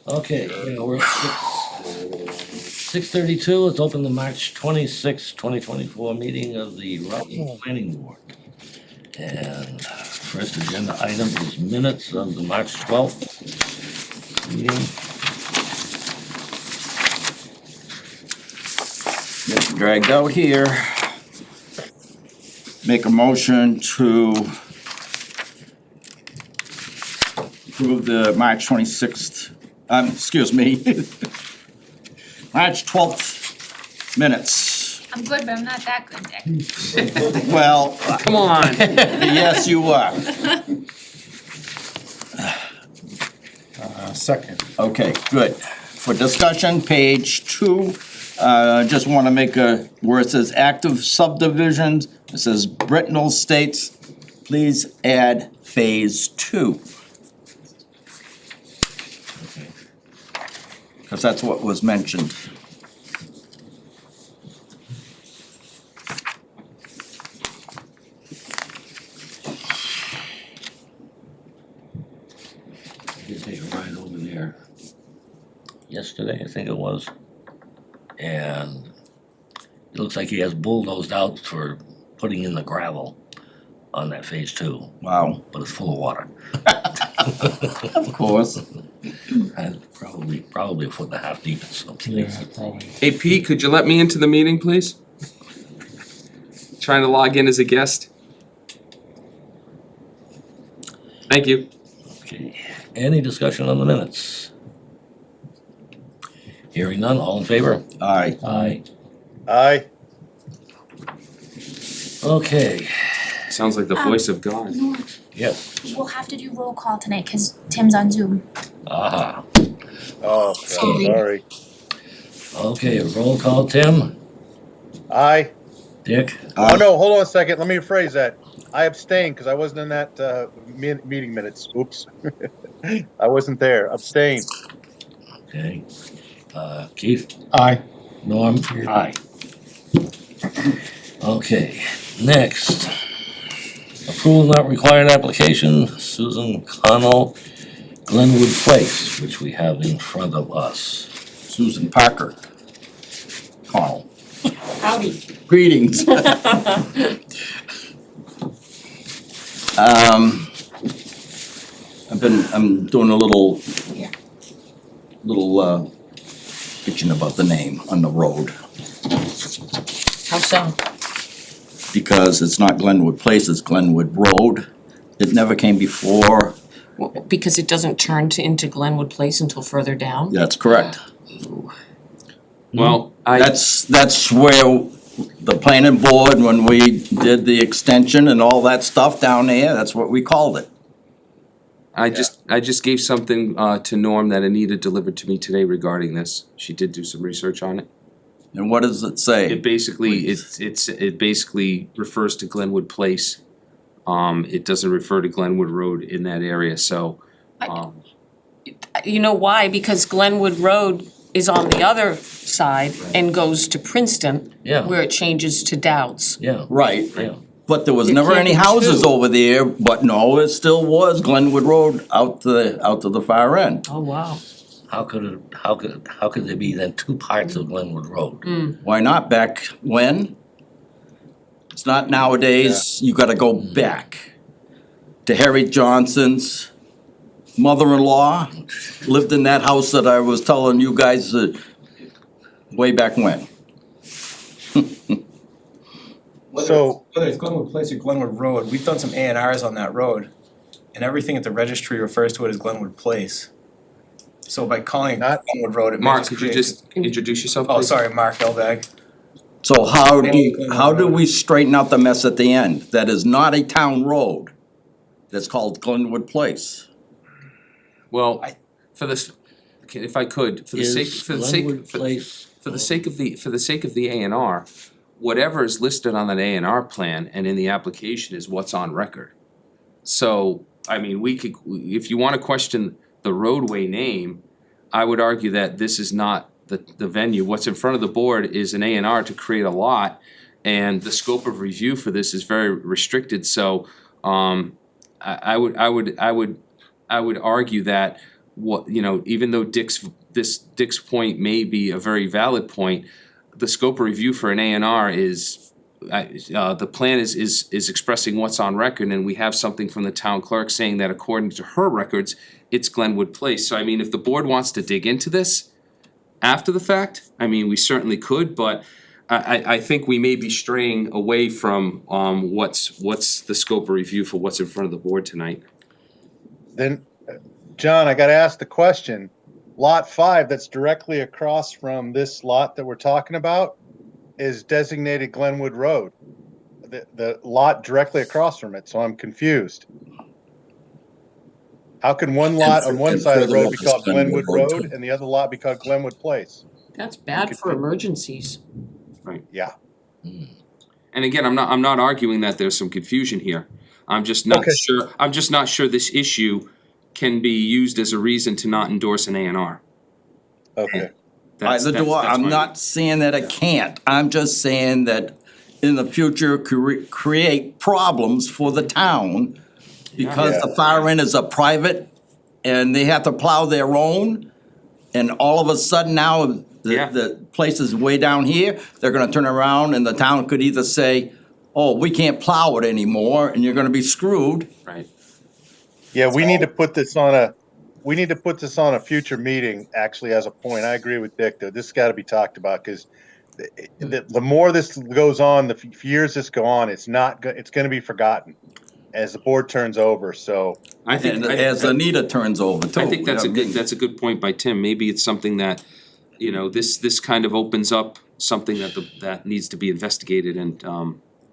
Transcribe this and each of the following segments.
Okay, yeah, we're at 6:32. Let's open the March 26, 2024 meeting of the Rutland Planning Board. And first agenda item is minutes of the March 12th meeting. Getting dragged out here. Make a motion to approve the March 26th, excuse me, March 12th minutes. I'm good, but I'm not that good, Dick. Well, Come on. yes, you are. Second. Okay, good. For discussion, page 2, just want to make a, where it says active subdivisions, it says Brittenell Estates, please add phase 2. Because that's what was mentioned. I did take a ride over there yesterday, I think it was. And it looks like he has bulldozed out for putting in the gravel on that phase 2, Wow. but it's full of water. Of course. And probably a foot and a half deep in some Yeah, places. probably. Hey Pete, could you let me into the meeting, please? Trying to log in as a guest. Thank you. Okay, any discussion on the minutes? Hearing none, all in favor? Aye. Aye. Aye. Okay, Sounds like the voice of God. yes, We'll have to do roll call tonight because Tim's on Zoom. aha, Oh, sorry. okay, roll call, Tim, Aye. Dick, Oh, no, hold on a second. Let me rephrase that. I abstained because I wasn't in that meeting minutes. Oops. I wasn't there. Abstain. okay, Keith, Aye. Norm, aye. Okay, next. Approval not required application, Susan Connell, Glenwood Place, which we have in front of us. Susan Parker. Connell. Howdy. Greetings. I'm doing a little bitching about the name on the road, How so? because it's not Glenwood Place, it's Glenwood Road. It never came before, Well, because it doesn't turn into Glenwood Place until further down? that's correct. Well, That's where the planning board, when we did the extension and all that stuff down there, that's what we called it. I just gave something to Norm that Anita delivered to me today regarding this. She did do some research on it. And what does it say? It basically, Please. it basically refers to Glenwood Place. It doesn't refer to Glenwood Road in that area, so, You know why? Because Glenwood Road is on the other side and goes to Princeton, Yeah. where it changes to Doubts. Yeah, Right, yeah, but there was There never can't any be houses two. over there, but no, it still was Glenwood Road out to the far end. Oh, wow. how could there be then two parts of Glenwood Road? Why not back when? It's not nowadays, you gotta go back to Harry Johnson's mother-in-law, lived in that house that I was telling you guys way back when. Whether it's Glenwood Place or Glenwood Road, we've done some A and Rs on that road, and everything at the registry refers to it as Glenwood Place. So by calling it Not- Glenwood Road, it Mark, makes it could you create- just introduce yourself, Oh, please? sorry, Mark Elbag. So how do we straighten out the mess at the end? That is not a town road. That's called Glenwood Place. Well, for this, okay, if I could, for the sake, Is for the sake, Glenwood Place, for the sake of the A and R, whatever is listed on that A and R plan and in the application is what's on record. So, I mean, we could, if you wanna question the roadway name, I would argue that this is not the venue. What's in front of the board is an A and R to create a lot, and the scope of review for this is very restricted, so, I would argue that what, you know, even though Dick's point may be a very valid point, the scope of review for an A and R is, the plan is expressing what's on record, and we have something from the town clerk saying that according to her records, it's Glenwood Place. So I mean, if the board wants to dig into this after the fact, I mean, we certainly could, but I think we may be straying away from, what's the scope of review for what's in front of the board tonight. Then, John, I gotta ask the question. Lot 5 that's directly across from this lot that we're talking about is designated Glenwood Road. The lot directly across from it, so I'm confused. How can one lot on one side of the road be called Glenwood Road and the other lot be called Glenwood Place? That's bad for emergencies. Yeah, And again, I'm not arguing that there's some confusion here. I'm just not Okay. sure, this issue can be used as a reason to not endorse an A and R. okay. Either do I. I'm my- not saying that it can't. I'm just saying that in the future, create problems for the town because Yeah. the far end is a private and they have to plow their own. And all of a sudden now, Yeah. the place is way down here, they're gonna turn around and the town could either say, oh, we can't plow it anymore, and you're gonna be screwed. Right. Yeah, we need to put this on a future meeting, actually, as a point. I agree with Dick, though. This has got to be talked about, because the more this goes on, the years this go on, it's gonna be forgotten as the board turns over, so. I think, And as Anita turns over too. I think that's I mean, that's a good point by Tim. Maybe it's something that, you know, this kind of opens up something that needs to be investigated and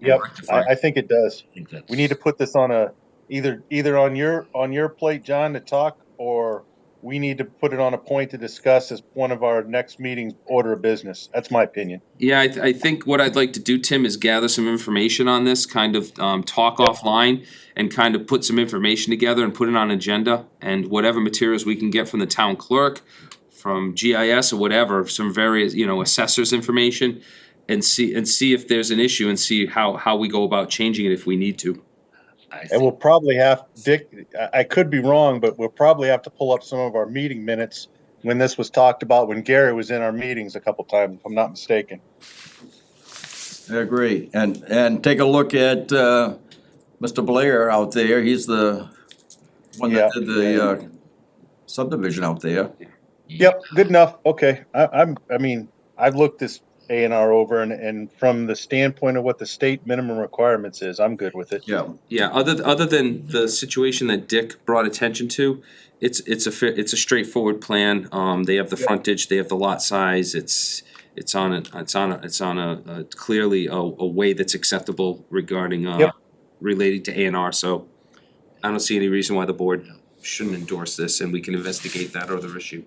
Yep, rectified. I think it does. I think that's. We need to put this on either on your plate, John, to talk, or we need to put it on a point to discuss as one of our next meetings order of business. That's my opinion. Yeah, I think what I'd like to do, Tim, is gather some information on this, kind of talk offline and kind of put some information together and put it on an agenda, and whatever materials we can get from the town clerk, from GIS or whatever, some various, you know, assessors information, and see if there's an issue and see how we go about changing it if we need to. And we'll probably have, Dick, I could be wrong, but we'll probably have to pull up some of our meeting minutes when this was talked about, when Gary was in our meetings a couple times, if I'm not mistaken. I agree, and take a look at, Mr. Blair out there, he's the one that Yeah. did the, subdivision out there. Yep, good enough. Okay. I mean, I've looked this A&R over, and from the standpoint of what the state minimum requirements is, I'm good with it. Yeah, Yeah, other than the situation that Dick brought attention to, it's a straightforward plan. They have the frontage, they have the lot size, it's on a clearly a way that's acceptable regarding Yep. relating to A and R, so I don't see any reason why the board shouldn't endorse this, and we can investigate that other issue.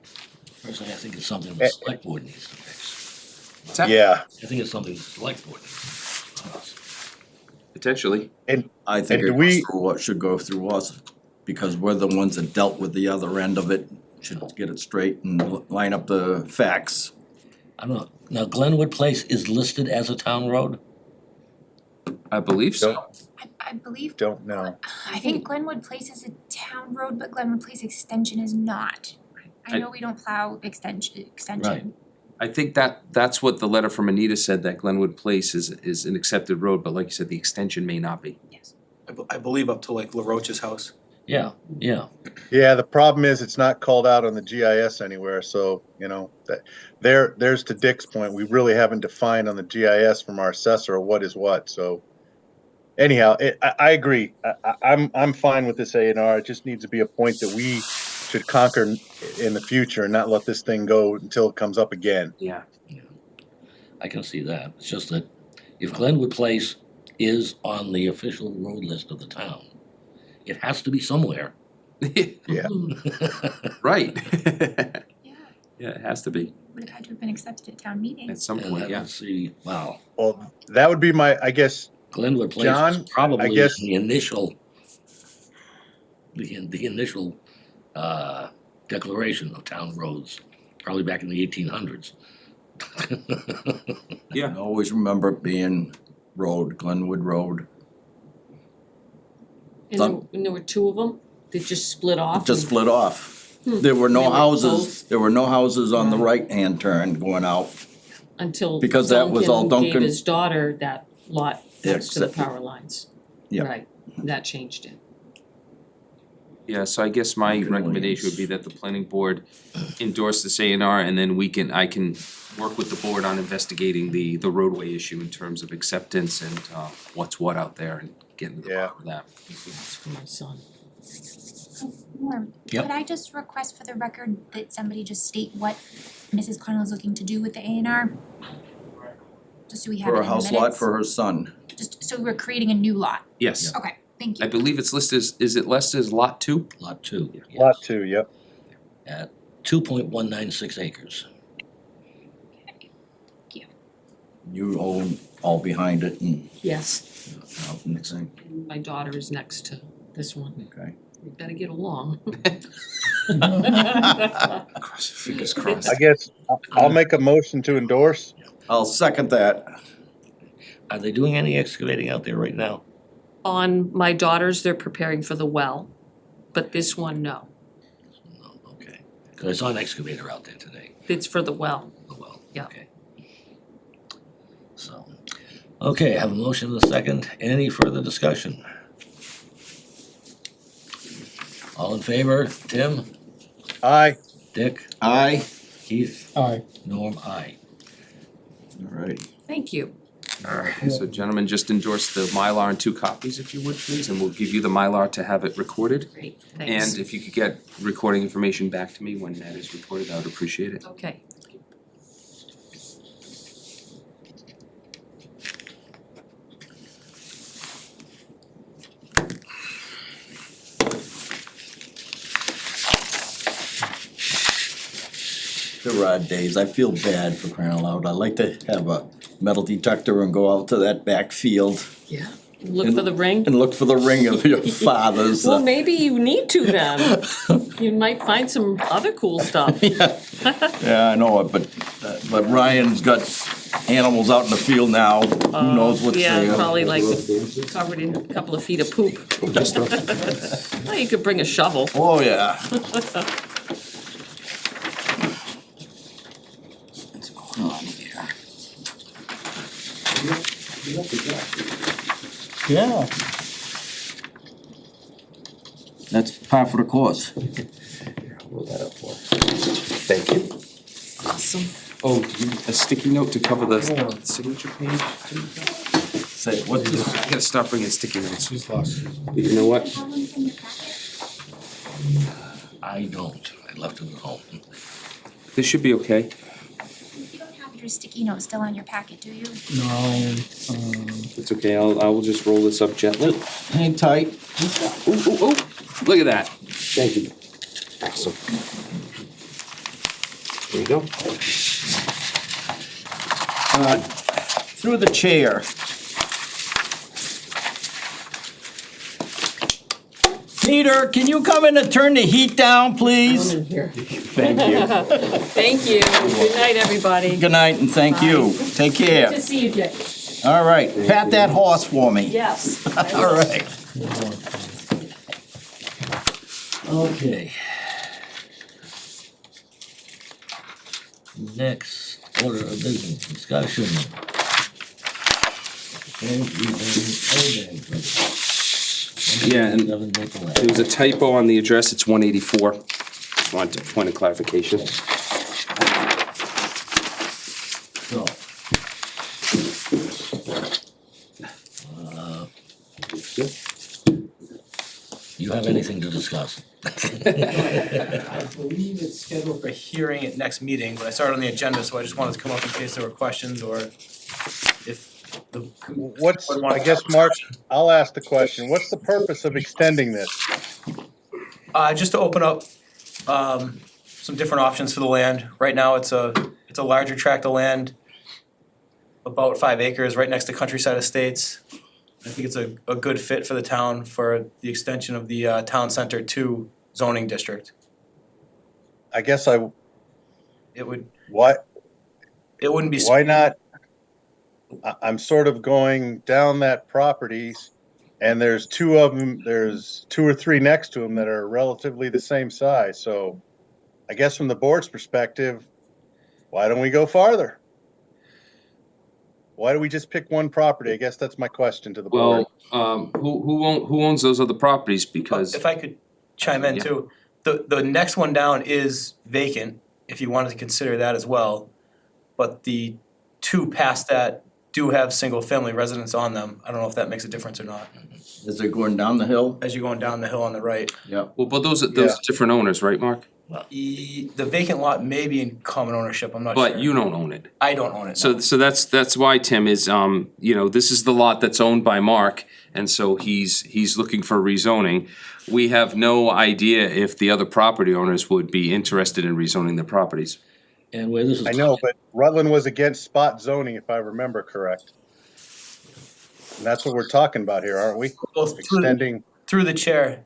Personally, I think it's something the select board needs to fix. What's that? Yeah. I think it's something the select board needs to fix. Potentially. I think And it do we- goes through what should go through us, because we're the ones that dealt with the other end of it, should get it straight and line up the facts. I don't know, now Glenwood Place is listed as a town road? I believe so. I believe, Don't know. I think Glenwood Place is a town road, but Glenwood Place Extension is not. I know we don't plow extension. Right. I think that's what the letter from Anita said, that Glenwood Place is an accepted road, but like you said, the extension may not be. Yes. I believe up to like LaRoche's house. Yeah. Yeah, the problem is it's not called out on the GIS anywhere, so, you know, there's to Dick's point, we really haven't defined on the GIS from our assessor what is what, so. Anyhow, I agree. I'm fine with this A&R. It just needs to be a point that we should conquer in the future and not let this thing go until it comes up again. Yeah. I can see that. It's just that if Glenwood Place is on the official road list of the town, it has to be somewhere. Yeah. Right. Yeah, Yeah, it has to be would have had to have been accepted at town meeting. at some And point, I yeah. don't see, wow, Well, that would be my, I guess, Glenwood Place John, is probably I guess- the initial, the initial, declaration of town roads, probably back in the 1800s. Yeah. I always remember it being road, Glenwood Road, And there were two of them, they just split off. just and- split off. There were no They were houses, both- there were no houses on the right-hand turn going out. Until Because that was all Duncan gave Duncan. his daughter that lot next to the Accepted. power lines. Yeah. Right, that changed it. Yeah, so I guess my Duncan recommendation would be Williams. that the planning board endorse this A&R and then I can work with the board on investigating the roadway issue in terms of acceptance and what's what out there and getting to the Yeah. bottom of that. That's for my son. Norm, Yep. could I just request for the record that somebody just state what Mrs. Connell is looking to do with the A&R? Just so we have For it a in the house lot minutes. for her son. Just so we're creating a new lot. Yes, Okay, thank I you. believe it's listed is it listed as lot 2? Lot 2, Lot yes, 2, yep. at 2.196 acres. You own all behind it and Yes, out next thing, my daughter is next to this one. okay. We better get along. Fingers crossed. I guess I'll make a motion to endorse. I'll second that. Are they doing any excavating out there right now? On my daughter's, they're preparing for the well, but this one, no. No, okay. Because I saw an excavator out there today. It's for the well. Oh, well, Yeah. okay. So, okay, I have a motion and a second. Any further discussion? All in favor? Tim? Aye. Dick? Aye. Keith? Aye. Norm? Aye. All right. Thank you. So gentlemen, just endorse the Mylar in 2 copies if you would please, and we'll give you the Mylar to have it recorded. Great, thanks. And if you could get recording information back to me when that is recorded, I would appreciate it. Okay. There are days, I feel bad for crying out loud. I like to have a metal detector and go out to that back field Yeah. Look for the ring. and look for the ring of your father's. Well, maybe you need to then. You might find some other cool stuff. Yeah, I know it, but Ryan's got animals out in the field now. Who knows what's Yeah, there? probably like covered in a couple of feet of poop. Well, you could bring a shovel. Oh, yeah. What's going on here? Yeah. That's par for the course. Thank you. Awesome. Oh, a sticky note to cover the signature page? Say, what's this? I gotta stop bringing sticky notes. She's lost. You know what? Have one in your packet? I don't. I left it at home. This should be okay. You don't have your sticky note still on your packet, do you? No, It's okay, I will just roll this up gently. Hang tight. Ooh, ooh, ooh, look at that. Thank you. Awesome. There you go. Through the chair. Peter, can you come in and turn the heat down, please? I'm in here. Thank you. Thank you. Good night, everybody. Good night and thank you. Take Good care. to see you, Dick. All right, pat that horse for me. Yes. All right. Okay. Next order of business discussion. Yeah, and there was a typo on the address, it's 184. Just wanted a point of clarification. So. You have anything to discuss? I believe it's scheduled for hearing at next meeting, but I started on the agenda, so I just wanted to come up in case there were questions or if the. What's, I guess, Mark, I'll ask the question. What's the purpose of extending this? Just to open up, some different options for the land. Right now, it's a larger tract of land, about 5 acres, right next to Countryside Estates. I think it's a good fit for the town for the extension of the, town center to zoning district. I guess It would, why it wouldn't be. not? I'm sort of going down that properties and there's 2 of them, there's 2 or 3 next to them that are relatively the same size, so I guess from the board's perspective, why don't we go farther? Why do we just pick one property? I guess that's my question to the board. Well, who owns those other properties? Because, If I could chime in Yeah. too, the next one down is vacant, if you wanted to consider that as well. But the two past that do have single-family residents on them. I don't know if that makes a difference or not. Is it going down the hill? As you're going down the hill on the right, Yep. well, but those are Yeah. different owners, right, Mark? the vacant lot may be in common ownership, I'm not sure. But you don't own it. I don't own it, So, no. so that's why, Tim, is, this is the lot that's owned by Mark, and so he's looking for rezoning. We have no idea if the other property owners would be interested in rezoning their properties. And where this is. I know, but Rutland was against spot zoning, if I remember correct. And that's what we're talking about here, aren't we? Well, Extending, through the chair,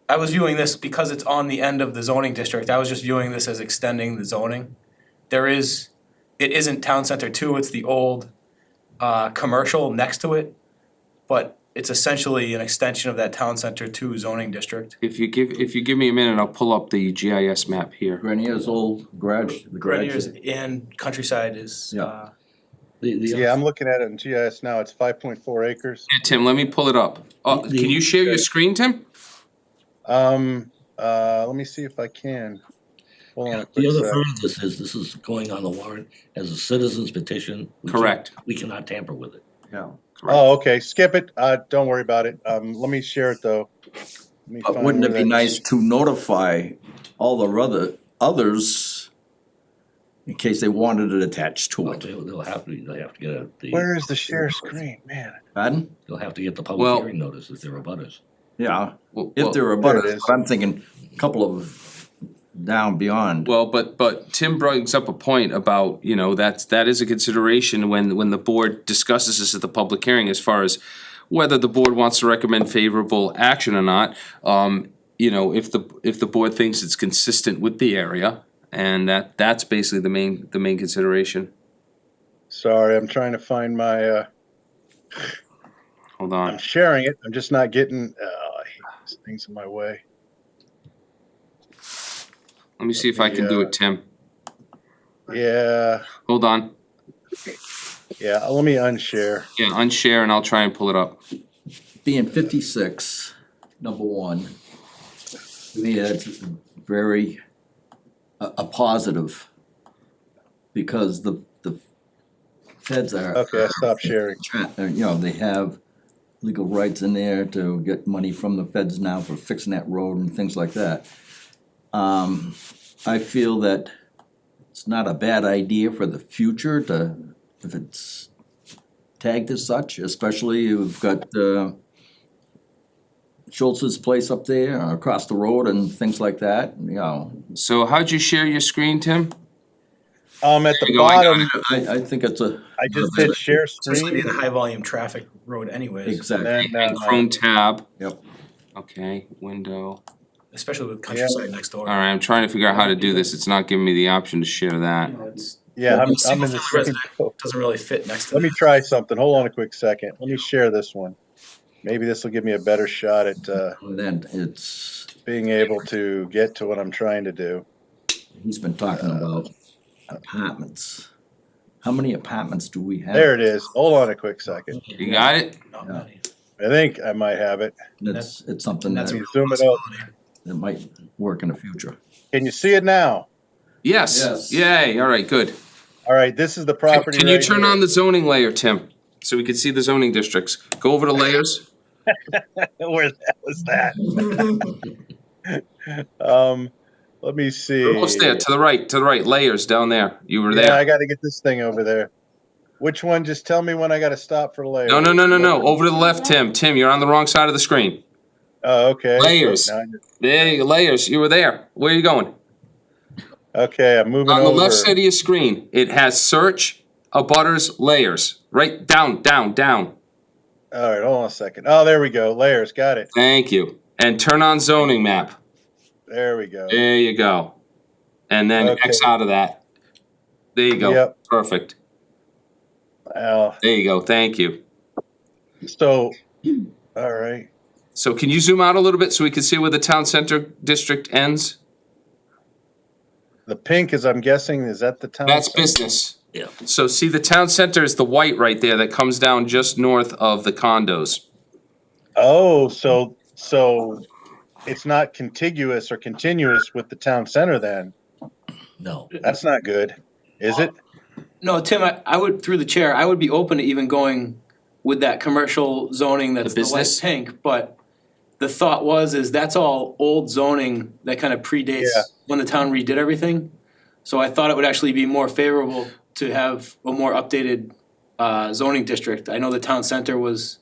I was viewing this because it's on the end of the zoning district, I was just viewing this as extending the zoning. It isn't Town Center 2, it's the old commercial next to it, but it's essentially an extension of that Town Center 2 zoning district. If you give me a minute, I'll pull up the GIS map here. Grenier's old garage, the garage. Greniers and Countryside is, Yeah. yeah, I'm looking at it in GIS now, it's 5.4 acres. Yeah, Tim, let me pull it up. Can you share your screen, Tim? Let me see if I can. Hold on a The quick other sec. part of this is going on the warrant as a citizen's petition. Correct. We cannot tamper with it. Yeah. Oh, okay, skip it, don't worry about it, let me share it though. Let me But find wouldn't it where be that- nice to notify all the others in case they wanted it attached to Well, it? they'll have to get Where is the share screen, man? Pardon? they'll have to get the Well- public hearing notice if they're abutters. Yeah, Well, if they're a There it butter, is. but I'm thinking a couple of down beyond. Well, but Tim brings up a point about, that is a consideration when the board discusses this at the public hearing as far as whether the board wants to recommend favorable action or not. If the board thinks it's consistent with the area, and that's basically the main consideration. Sorry, I'm trying to find my, Hold I'm on. sharing it, I'm just not getting, I hate these things in my way. Let me see if I can do it, Tim. Yeah, Hold on. yeah, let me unshare. Yeah, unshare and I'll try and pull it up. Being 56, number one, to me, that's very, a positive. Because the feds are. Okay, I stopped sharing. They have legal rights in there to get money from the feds now for fixing that road and things like that. I feel that it's not a bad idea for the future if it's tagged as such, especially you've got, Schultz's place up there, across the road and things like that, So how'd you share your screen, Tim? At There the you go, I got bottom, I think it's a. I just did share especially screen. in a high volume traffic road anyways, Exactly, And then, Chrome tab. yep. Okay, window. especially with Countryside next door. Alright, I'm trying to figure out how to do this. It's not giving me the option to share that. It's yeah, I'm in the single-family same. resident doesn't really fit next to Let me that. try something. Hold on a quick second. Let me share this one. Maybe this will give me a better shot at And then it's, being able to get to what I'm trying to do. he's been talking about apartments. How many apartments do we have? There it is. Hold on a quick second. You got it? Not many. I think I might have it. It's something That's that, a Zoom it out. possibility. that might work in the future. Can you see it now? Yes. Yes. Yay, alright, good. All right, this is the property Can you right turn here. on the zoning layer, Tim? So we can see the zoning districts. Go over to layers. Where the hell is that? Let me see. Almost there, to the right, layers down there. You were Yeah, I there. gotta get this thing over there. Which one? Just tell me when I gotta stop for layer. No, over to the left, Tim. Tim, you're on the wrong side of the screen. Oh, okay. Layers. Now- There you go, layers, you were there. Where are you going? Okay, I'm moving On over. the left side of your screen, it has search, abutters, layers. Right, down. All right, hold on a second. Oh, there we go. Layers, got it. Thank you. And turn on zoning map. There we go. There you go. And then Okay. X out of that. There you go. Yep. Perfect. Well, There you go. Thank you. so, all right. So can you zoom out a little bit so we can see where the town center district ends? the pink is, I'm guessing, is that the town? That's center? business. Yeah. So see, the town center is the white right there that comes down just north of the condos. Oh, so it's not contiguous or continuous with the town center then? No. That's not good, is it? No, Tim, I would, through the chair, I would be open to even going with that commercial zoning that's The the light business? pink, but the thought is that's all old zoning that kind of predates Yeah. when the town redid everything. So I thought it would actually be more favorable to have a more updated zoning district. I know the town center was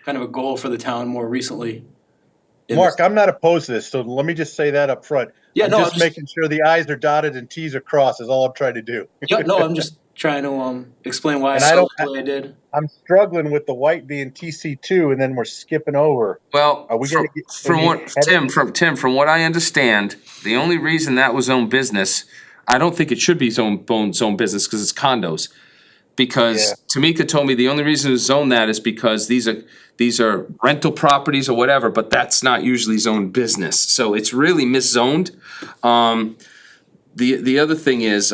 kind of a goal for the town more recently. Mark, I'm not opposed to this, so let me just say that up front. Yeah, I'm no, I'm just just, making sure the i's are dotted and t's are crossed is all I'm trying to do. yeah, no, I'm just trying to explain why I And I felt don't- the way I did. I'm struggling with the white being TC2 and then we're skipping over. Well, Are we gonna get from any what, head- Tim, from what I understand, the only reason that was zone business, I don't think it should be zone business, cause it's condos. Because Tamika told me the only reason to zone that is because these are rental properties or whatever, but that's not usually zoned business, so it's really miszoned. The other thing is,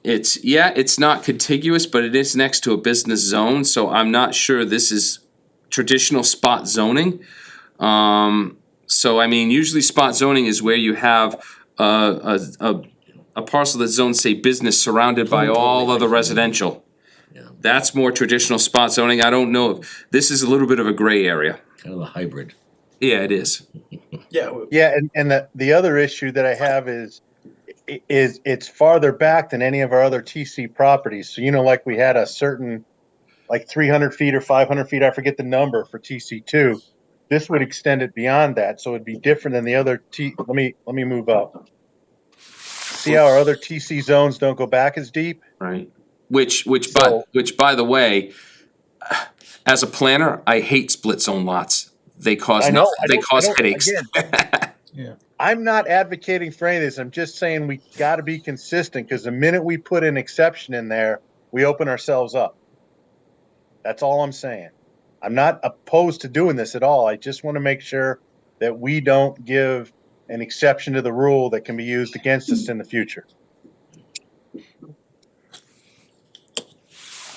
it's not contiguous, but it is next to a business zone, so I'm not sure this is traditional spot zoning. So I mean, usually spot zoning is where you have a parcel that's zoned, say, business surrounded by all other residential. Yeah. That's more traditional spot zoning. I don't know if, this is a little bit of a gray area. Kind of a hybrid. Yeah, it is. Yeah, Yeah, and the other issue that I have is it's farther back than any of our other TC properties. So, like we had a certain, like 300 feet or 500 feet, I forget the number for TC2. This would extend it beyond that, so it'd be different than the other let me move up. See how our other TC zones don't go back as deep? Right. Which So- by the way, as a planner, I hate split zone lots. They cause I know, they cause headaches. Again, I'm not advocating for any of this. I'm just saying we got to be consistent because the minute we put an exception in there, we open ourselves up. That's all I'm saying. I'm not opposed to doing this at all. I just want to make sure that we don't give an exception to the rule that can be used against us in the future.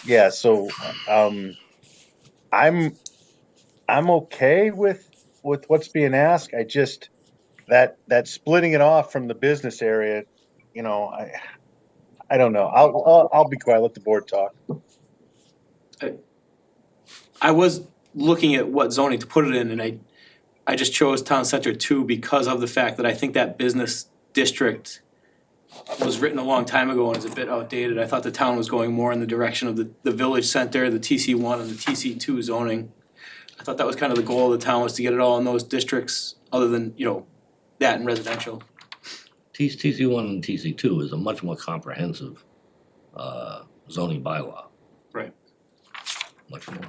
Yeah, so I'm okay with what's being asked. I just that splitting it off from the business area, I don't know. I'll be quiet. Let the board talk. I was looking at what zoning to put it in, and I just chose town center 2 because of the fact that I think that business district was written a long time ago and is a bit outdated. I thought the town was going more in the direction of the village center, the TC1 and the TC2 zoning. I thought that was kind of the goal of the town, was to get it all in those districts, other than, that and residential. TC1 and TC2 is a much more comprehensive zoning bylaw. Right. Much more.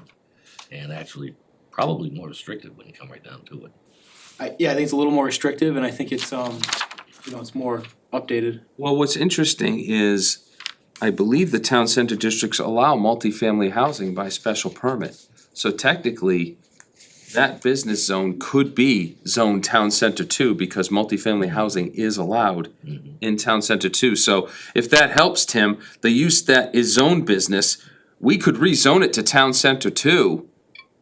And actually, probably more restrictive when you come right down to it. I think it's a little more restrictive, and I think it's, it's more updated. Well, what's interesting is, I believe the town center districts allow multifamily housing by special permit. So technically, that business zone could be zoned town center 2 because multifamily housing is allowed in town center 2. So if that helps, Tim, the use that is zoned business, we could rezone it to town center 2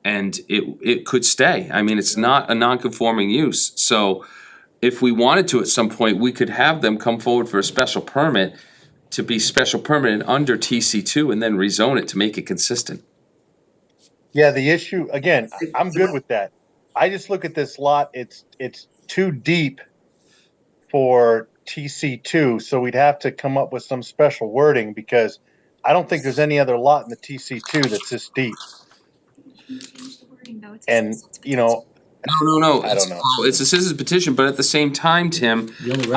and it could stay. I mean, it's not a non-conforming use. So if we wanted to at some point, we could have them come forward for a special permit to be special permanent under TC2 and then rezone it to make it consistent. Yeah, the issue, again, I'm good with that. I just look at this lot, it's too deep for TC2, so we'd have to come up with some special wording because I don't think there's any other lot in the TC2 that's this deep. And, No. I don't know. It's a citizen's petition, but at the same time, Tim, The only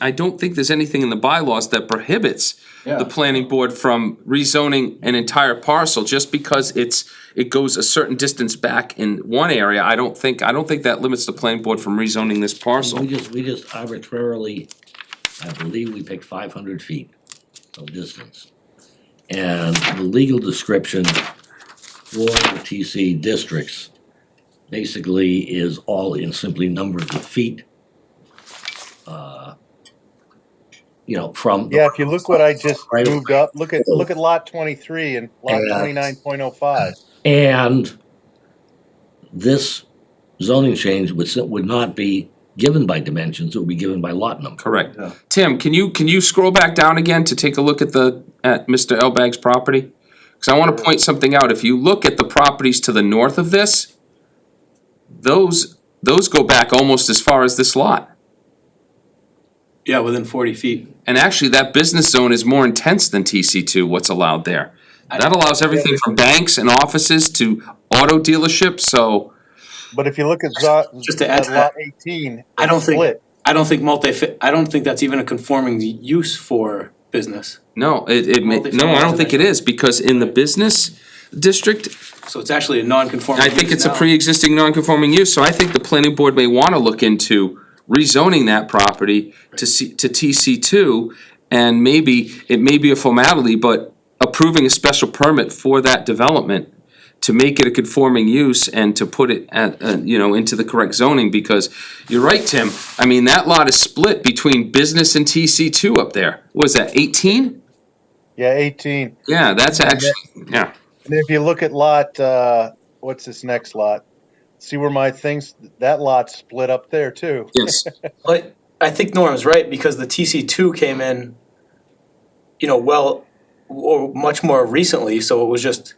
I don't think there's anything in the bylaws that prohibits the planning board from rezoning an entire parcel just because it goes a certain distance back in one area. I don't think that limits the planning board from rezoning this parcel. We just arbitrarily, I believe we picked 500 feet of distance. And the legal description for the TC districts basically is all in simply numbers of feet. you know, from. the- Yeah, if you look what I just Right. moved up, look at lot 23 and lot Yeah. 29.05. And this zoning change would not be given by dimensions, it would be given by lot number. Correct. Tim, can you scroll back down again to take a look at Mr. Elbag's property? Cause I wanna point something out, if you look at the properties to the north of this, those go back almost as far as this lot. Yeah, within 40 feet. And actually, that business zone is more intense than TC2, what's allowed there. That allows everything from banks and offices to auto dealerships, so, But if you look at Just to add to lot 18, I don't it's think- split. I don't think that's even a conforming use for business. no, I don't think it is, because in the business district, So it's actually a non-conforming I use think it's a now. pre-existing non-conforming use, so I think the planning board may wanna look into rezoning that property to TC2, and maybe, it may be a formality, but approving a special permit for that development to make it a conforming use and to put it into the correct zoning, because you're right, Tim, I mean, that lot is split between business and TC2 up there. What is that, 18? Yeah, 18. Yeah, that's actually, yeah. And if you look at lot, what's this next lot? See where my things, that lot's split up there too. Yes. But I think Norm's right, because the TC2 came in, or much more recently, so it was just,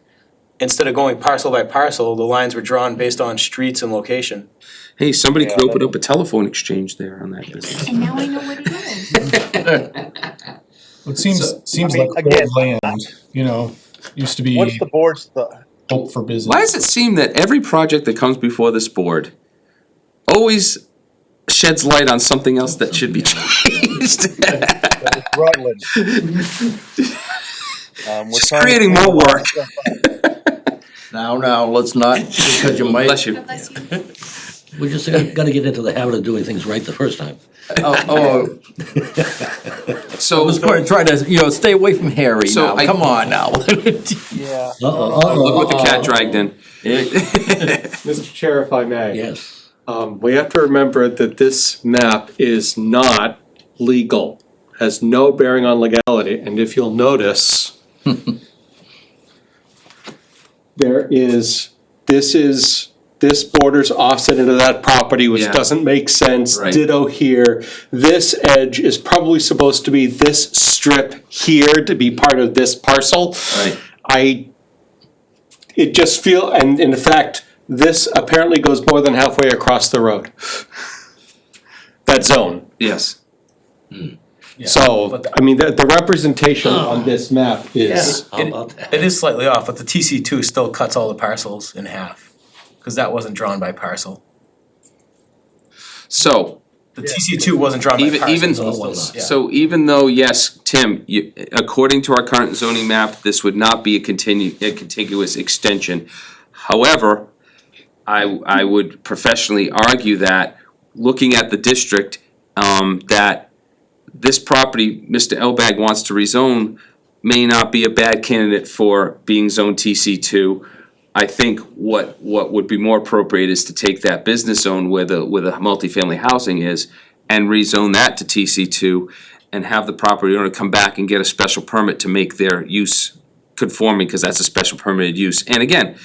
instead of going parcel by parcel, the lines were drawn based on streets and location. Hey, somebody could Yeah, open up a telephone exchange there on that business. And now I know what it is. It seems I mean, like again, old land, used to be What's the board's, built for business. Why does it seem that every project that comes before this board always sheds light on something else that should be changed? Rutland? Just creating more work. Now, let's not, because you might. Bless you. God bless you. We're just gotta get into the habit of doing things right the first time. Oh, So, I was going to try to, stay away from Harry So now, I- come on now. Yeah. look what the cat dragged in. Mr. Chair, if I may. Yes. We have to remember that this map is not legal, has no bearing on legality, and if you'll notice, this borders offset into that property, which Yeah. doesn't make sense. Right. Ditto here. This edge is probably supposed to be this strip here to be part of this parcel. Right. It just and in fact, this apparently goes more than halfway across the road. That zone. Yes. So, I mean, the representation on this map is, How about that? It is slightly off, but the TC2 still cuts all the parcels in half, because that wasn't drawn by parcel. So, The TC2 wasn't drawn by parcel. even, so it's still- yeah. so even though, yes, Tim, according to our current zoning map, this would not be a contiguous extension. However, I would professionally argue that, looking at the district, that this property Mr. Elbag wants to rezone may not be a bad candidate for being zone TC2. I think what would be more appropriate is to take that business zone where the multifamily housing is and rezone that to TC2 and have the property owner come back and get a special permit to make their use conforming, because that's a special permitted use. And again,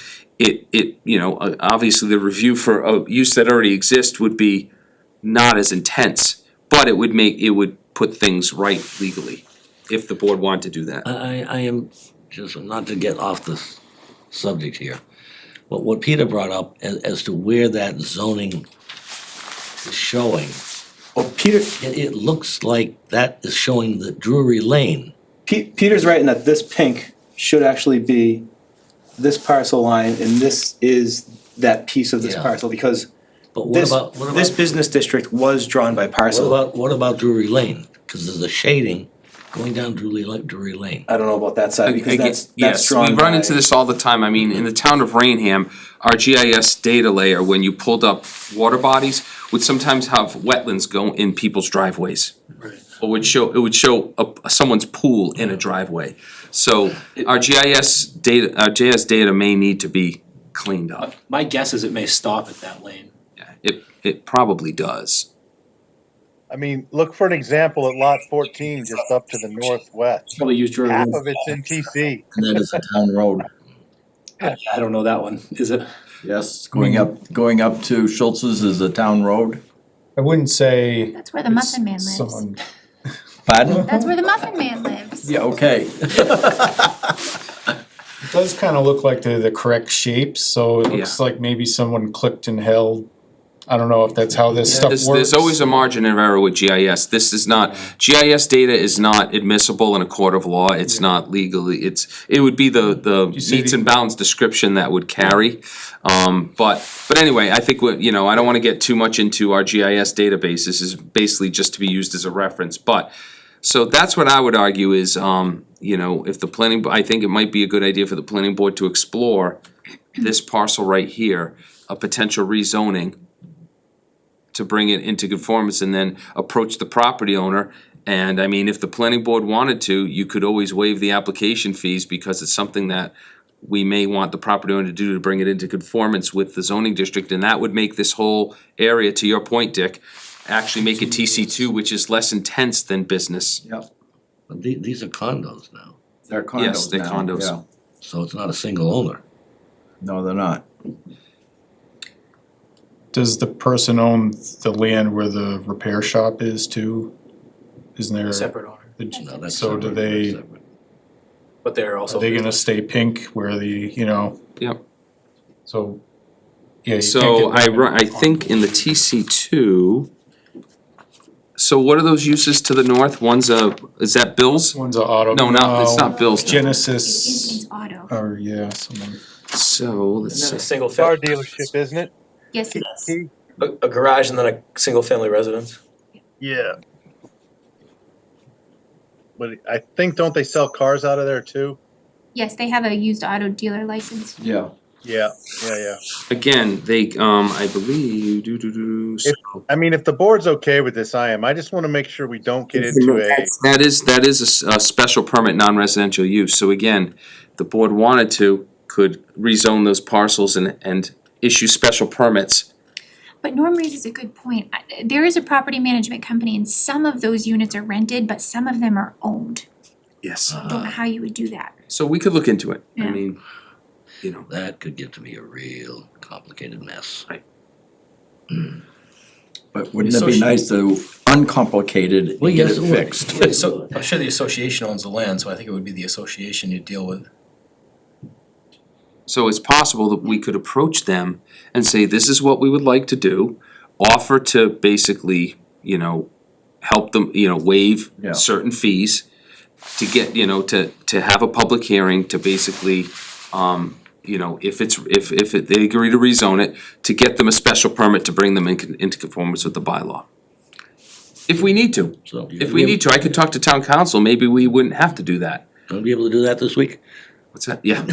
obviously the review for a use that already exists would be not as intense, but it would put things right legally, if the board wanted to do that. I am, just not to get off the subject here, but what Peter brought up as to where that zoning is showing, Well, Peter, it looks like that is showing the Drury Lane. Peter's right in that this pink should actually be this parcel line, and this is that piece of this Yeah. parcel, because But what this, about, this business district was drawn by parcel. what about Drury Lane? Cause there's a shading going down Drury Lane. I don't know about that side, because that's Yes, drawn we run by- into this all the time. I mean, in the town of Rainham, our GIS data layer, when you pulled up water bodies, would sometimes have wetlands go in people's driveways. Or it would show someone's pool in a driveway. So our GIS data may need to be cleaned up. My guess is it may stop at that lane. It probably does. I mean, look for an example at lot 14, just up to the northwest. Probably used your. Half of it's in TC. And that is a town road. I don't know that one, is it? Yes, going up to Schultz's is a town road. I wouldn't say. That's where the Muffin Man lives. Someone, Pardon? That's where the Muffin Man lives. Yeah, okay. it does kind of look like the correct shapes, so it looks like maybe someone clicked and held. I don't know if that's how this stuff works. There's always a margin of error with GIS. This is not, GIS data is not admissible in a court of law. It's not legally, it would be the see meets the- and bounds description that would carry. But anyway, I think what, I don't wanna get too much into our GIS database. This is basically just to be used as a reference, but, so that's what I would argue is, if the planning, I think it might be a good idea for the planning board to explore this parcel right here, a potential rezoning, to bring it into conformance and then approach the property owner. And I mean, if the planning board wanted to, you could always waive the application fees because it's something that we may want the property owner to do to bring it into conformance with the zoning district. And that would make this whole area, to your point, Dick, actually make it TC2, which is less intense than business. Yep, But these are condos now, they're condos Yes, they're now, condos. yeah. so it's not a single owner. No, they're not. Does the person own the land where the repair shop is too? Isn't there? Separate owner, No, that's So do separate, they- that's separate. but they're also. Are they gonna stay pink where the, Yep. so, yeah. you So can't get I think in the TC2, so what are those uses to the north? One's is that Bill's? One's a auto. No, it's not Bill's. Genesis, It's auto. or yeah, someone. So, let's And then a see. single Car family, dealership, isn't it? Yes, it is. a garage and then a single family residence. Yeah. But I think, don't they sell cars out of there too? Yes, they have a used auto dealer license. Yeah. Yeah. Again, they, I believe, so I mean, if the board's okay with this, I am. I just wanna make sure we don't get into a, that is a special permit, non-residential use. So again, the board wanted to, could rezone those parcels and issue special permits. But Norm raises a good point. There is a property management company and some of those units are rented, but some of them are owned. Yes. I don't know how you would do that. So we could look into it. I Yeah. mean, That could get to be a real complicated mess. But wouldn't it be nice to uncomplicate it Well, and get yes, it it would. fixed? So I'm sure the association owns the land, so I think it would be the association you deal with. so it's possible that we could approach them and say, this is what we would like to do. Offer to basically, help them, waive Yeah. certain fees. To get, to have a public hearing to basically, if they agree to rezone it, to get them a special permit to bring them into conformance with the bylaw. If we need to, So. if we need to, I could talk to town council, maybe we wouldn't have to do that. Gonna be able to do that this week? What's that? Yeah.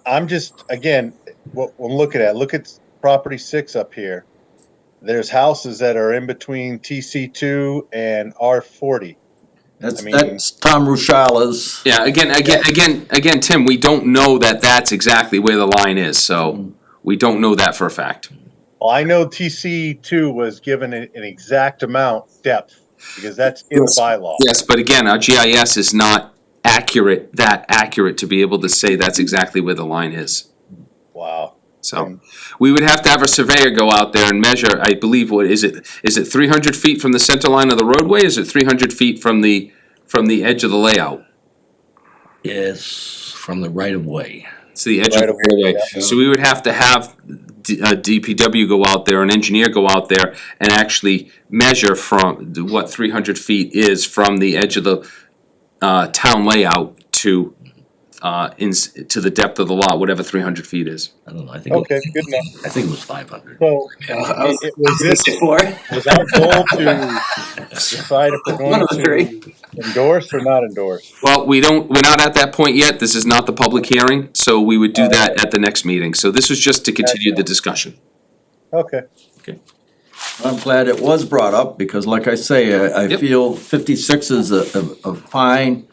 I'm just, again, what I'm looking at, look at property 6 up here. There's houses that are in between TC2 and R40. That's, I mean- that's Tom Rushala's. Yeah, again, Tim, we don't know that that's exactly where the line is, so we don't know that for a fact. Well, I know TC2 was given an exact amount depth, because that's in the bylaw. Yes, but again, our GIS is not that accurate to be able to say that's exactly where the line is. Wow. So, we would have to have a surveyor go out there and measure, I believe, what is it 300 feet from the center line of the roadway, is it 300 feet from the edge of the layout? Yes, from the right of way. It's the edge of the Right of way, roadway, yeah. so we would have to have DPW go out there, an engineer go out there and actually measure from what 300 feet is from the edge of the town layout to the depth of the lot, whatever 300 feet is. I don't know, I think, it Okay, was- good enough. I think it was 500. So, was our goal to decide if we're going to endorse or not endorse? Well, we're not at that point yet, this is not the public hearing, so we would do that at the next meeting, so this was just to continue the discussion. Okay. I'm glad it was brought up, because like I say, I Yep. feel 56 is a fine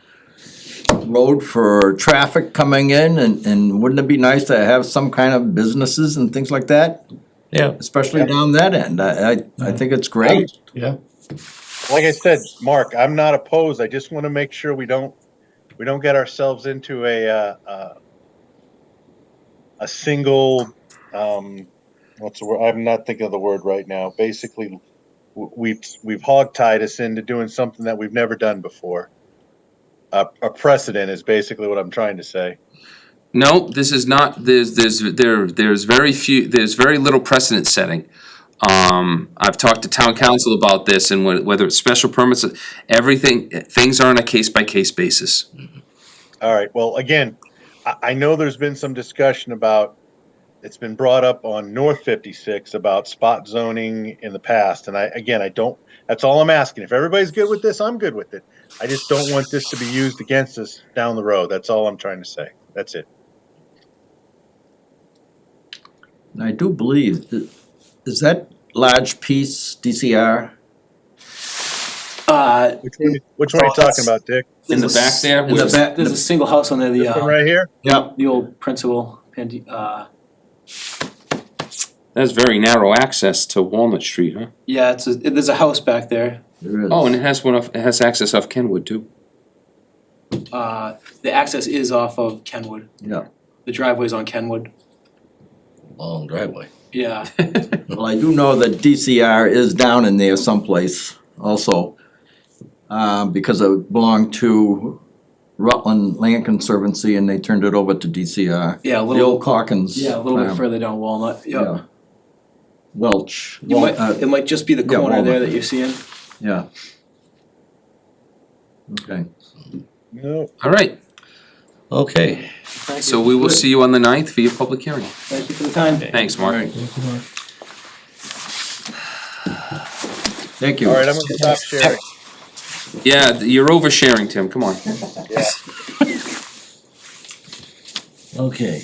road for traffic coming in, and wouldn't it be nice to have some kind of businesses and things like that? Yeah. especially down that end. I think it's great. Yeah. Like I said, Mark, I'm not opposed. I just want to make sure we don't get ourselves into a single, what's the word? I'm not thinking of the word right now. Basically, we've hogtied us into doing something that we've never done before. A precedent is basically what I'm trying to say. No, this is not, there's very little precedent setting. I've talked to town council about this and whether it's special permits, everything, things are on a case-by-case basis. All right. Well, again, I know there's been some discussion about, it's been brought up on North 56 about spot zoning in the past. And I don't, that's all I'm asking. If everybody's good with this, I'm good with it. I just don't want this to be used against us down the road. That's all I'm trying to say. That's it. I do believe, is that large piece DCR? Which one are you talking about, Dick? In the back there, In the back, There's a single house on there, This one right here? yeah, the old principal, that's very narrow access to Walnut Street, huh? yeah, there's a house back there. there is. Oh, and it has access off Kenwood too. The access is off of Kenwood. Yeah, The driveway's on Kenwood. Long driveway. Yeah. well, I do know that DCR is down in there someplace also. Because it belonged to Rutland Land Conservancy and they turned it over to DCR. Yeah, a The little. old Calkins. Yeah, a little bit farm. further down Walnut. Yep. Yeah. Welch. You might, it might just be the yeah, corner there Walnut. that you're seeing. Yeah. Okay. No. All right, Okay. Thank you. so we will see you on the 9th for your public hearing. Thank you for the time. Thanks, Mark. Thank you. All right, I'm gonna stop sharing. Yeah, you're oversharing, Tim, come on. Yeah. Okay,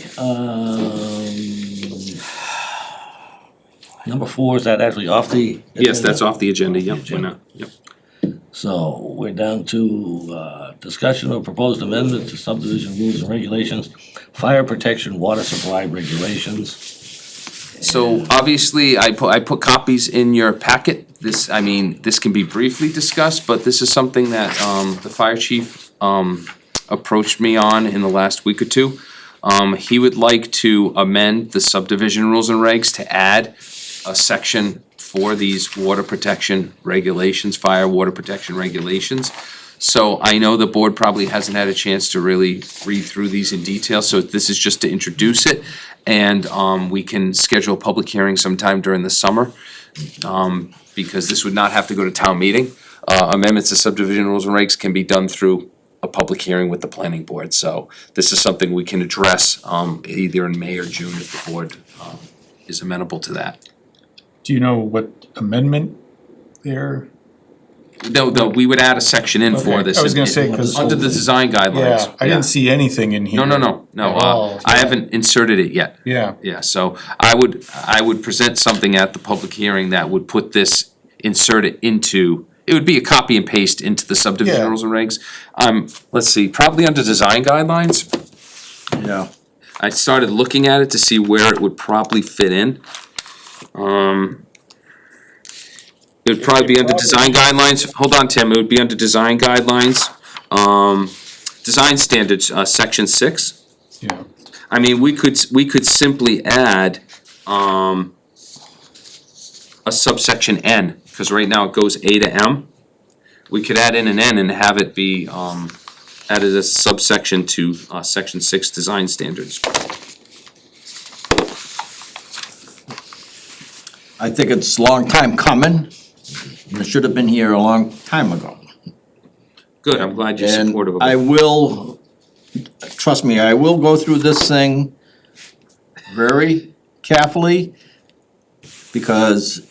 number 4, is that actually off the? Yes, that's off the agenda, yep, we're not, yep. So we're down to discussion of proposed amendments to subdivision rules and regulations, fire protection, water supply regulations. So obviously, I put copies in your packet. This can be briefly discussed, but this is something that, the fire chief, approached me on in the last week or two. He would like to amend the subdivision rules and regs to add a section for these water protection regulations, fire water protection regulations. So I know the board probably hasn't had a chance to really read through these in detail, so this is just to introduce it. And we can schedule a public hearing sometime during the summer, because this would not have to go to town meeting. Amendments to subdivision rules and regs can be done through a public hearing with the planning board. So this is something we can address either in May or June if the board is amenable to that. Do you know what amendment there? No, we would add a section in for Okay, this. I was gonna say, 'cause- Under the design guidelines. Yeah, I didn't see anything in here. No, at all. I haven't inserted it yet. Yeah, Yeah, so I would present something at the public hearing that would put this, insert it into, it would be a copy and paste into the subdivision Yeah. rules and regs. Let's see, probably under design guidelines. Yeah. I started looking at it to see where it would probably fit in. It would probably be under design guidelines, hold on, Tim, it would be under design guidelines, design standards, section 6. yeah. I mean, we could simply add, a subsection N, cause right now it goes A to M. We could add in an N and have it be, added as subsection to, section 6 design standards. I think it's a long time coming. It should have been here a long time ago. Good, I'm glad you're And supportive of I it. will, trust me, I will go through this thing very carefully because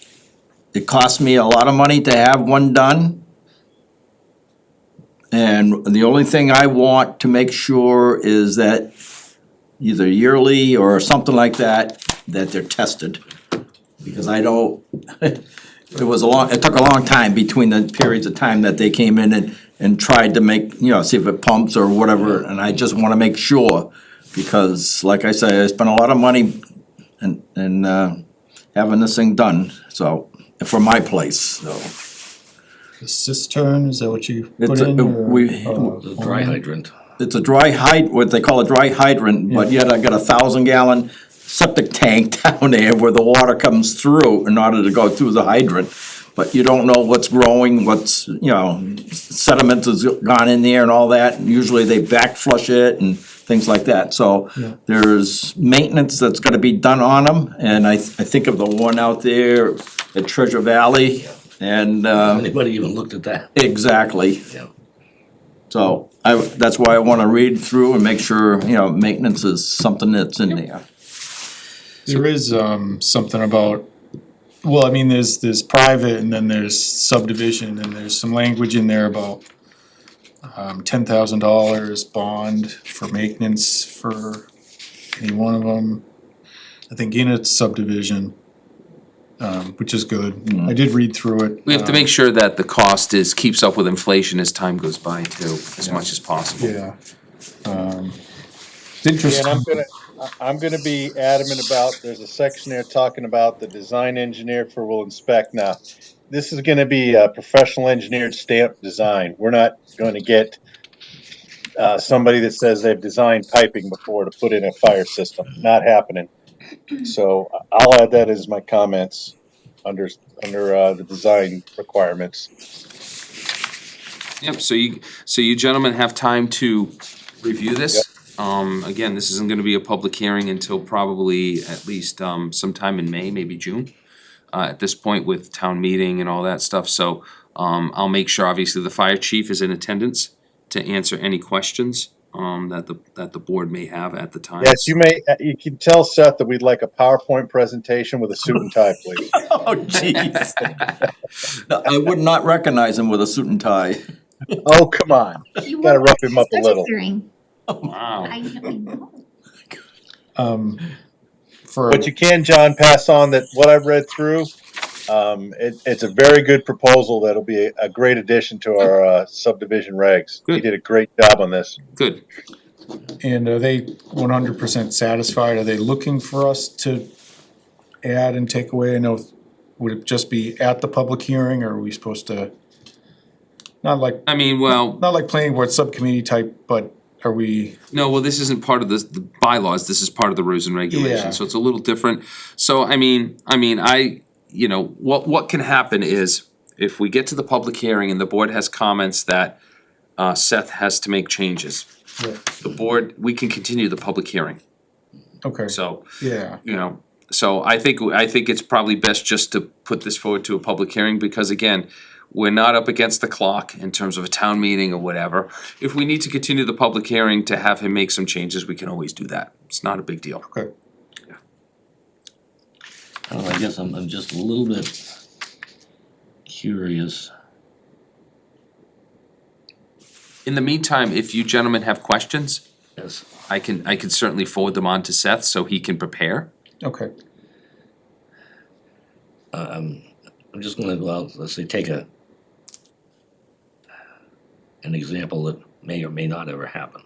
it cost me a lot of money to have one done. And the only thing I want to make sure is that either yearly or something like that, that they're tested. Because I don't, it took a long time between the periods of time that they came in and tried to make, see if it pumps or whatever, and I just wanna make sure. Because like I said, I spent a lot of money and having this thing done, so, for my place, so. The cistern, is that what you It's put a- in? or, The dry hydrant. It's a dry what they call a dry hydrant, but yet I got a 1,000-gallon septic tank down there where the water comes through in order to go through the hydrant. But you don't know what's growing, what's, sediment has gone in there and all that, and usually they back flush it and things like that, so there's maintenance that's gotta be done on them, and I think of the one out there at Treasure Valley, and, Anybody even looked at that? exactly. Yeah. So that's why I wanna read through and make sure, maintenance is something that's in there. There is something about, well, I mean, there's private and then there's subdivision and there's some language in there about $10,000 bond for maintenance for any one of them. I think in its subdivision, which is good. I did reid through it. We have to make sure that the cost keeps up with inflation as time goes by too, as much as possible. Yeah. It's And interesting. I'm gonna be adamant about, there's a section there talking about the design engineer for will inspect. Now, this is gonna be a professional engineered stamped design. We're not gonna get somebody that says they've designed piping before to put in a fire system. Not happening. So I'll add that as my comments under the design requirements. Yep, so you gentlemen have time to review this. Again, this isn't gonna be a public hearing until probably at least sometime in May, maybe June. At this point with town meeting and all that stuff, so I'll make sure obviously the fire chief is in attendance to answer any questions that the board may have at the time. Yes, you can tell Seth that we'd like a PowerPoint presentation with a suit and tie, please. Oh, jeez. I would not recognize him with a suit and tie. Oh, come on. You Gotta were rough him up a such little. hearing. Wow. I know. For, But you can, John, pass on that what I've read through. It's a very good proposal that'll be a great addition to our subdivision regs. He Good. did a great job on this. Good. and are they 100% satisfied? Are they looking for us to add and take away? I know, would it just be at the public hearing, or are we supposed to? Not like, I mean, well, not like planning board subcommittee type, but are we? no, well, this isn't part of the bylaws, this is part of the rules and Yeah. regulations, so it's a little different. So what can happen is, if we get to the public hearing and the board has comments that Seth has to make changes, the board, we can continue the public hearing, Okay, so, yeah, so I think it's probably best just to put this forward to a public hearing, because again, we're not up against the clock in terms of a town meeting or whatever. If we need to continue the public hearing to have him make some changes, we can always do that, it's not a big deal. okay. I don't know, I guess I'm just a little bit curious. In the meantime, if you gentlemen have questions, Yes, I can certainly forward them on to Seth so he can prepare. Okay, I'm just gonna go out, let's say, take an example that may or may not ever happen.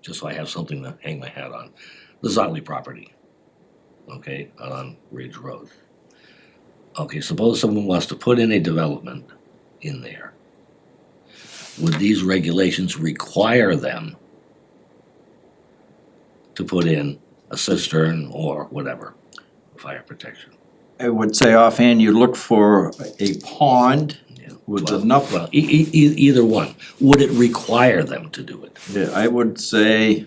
Just so I have something to hang my hat on. The Zotley property, okay, on Ridge Road. Okay, suppose someone wants to put in a development in there. Would these regulations require them to put in a cistern or whatever, fire protection? I would say offhand, you look for a pond Yeah. with Well, enough, Well, either one. Would it require them to do it? I would say,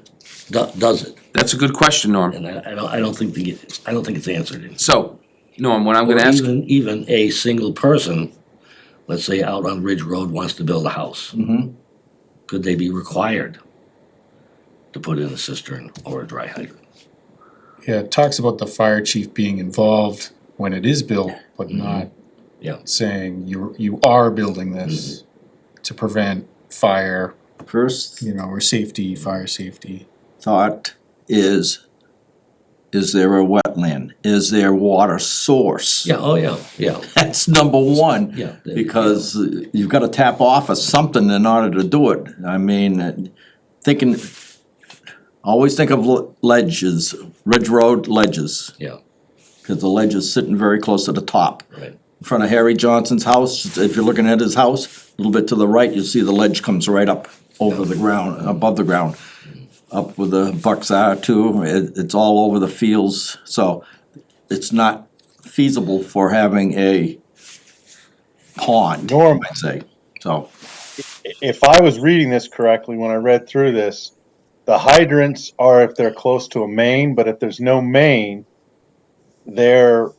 Does it? That's a good question, Norm. And I don't think it's answered. in- So, Norm, what I'm gonna Or ask, even a single person, let's say out on Ridge Road, wants to build a house. Could they be required to put in a cistern or a dry hydrant? yeah, it talks about the fire chief being involved when it is built, but not Yeah. saying you are building this to prevent fire, first or safety, fire safety. thought is there a wetland? Is there water source? Yeah, oh, yeah. That's number one. Yeah. Because you've gotta tap off of something in order to do it. I mean, thinking, always think of ledges, Ridge Road ledges, Yeah, because the ledge is sitting very close to the top. right. In front of Harry Johnson's house, if you're looking at his house, a little bit to the right, you'll see the ledge comes right up over the ground, above the ground. Up where the bucks are too, it's all over the fields, so it's not feasible for having a pond, Norm. I'd say, so. If I was reading this correctly, when I read through this, the hydrants are if they're close to a main, but if there's no main, they're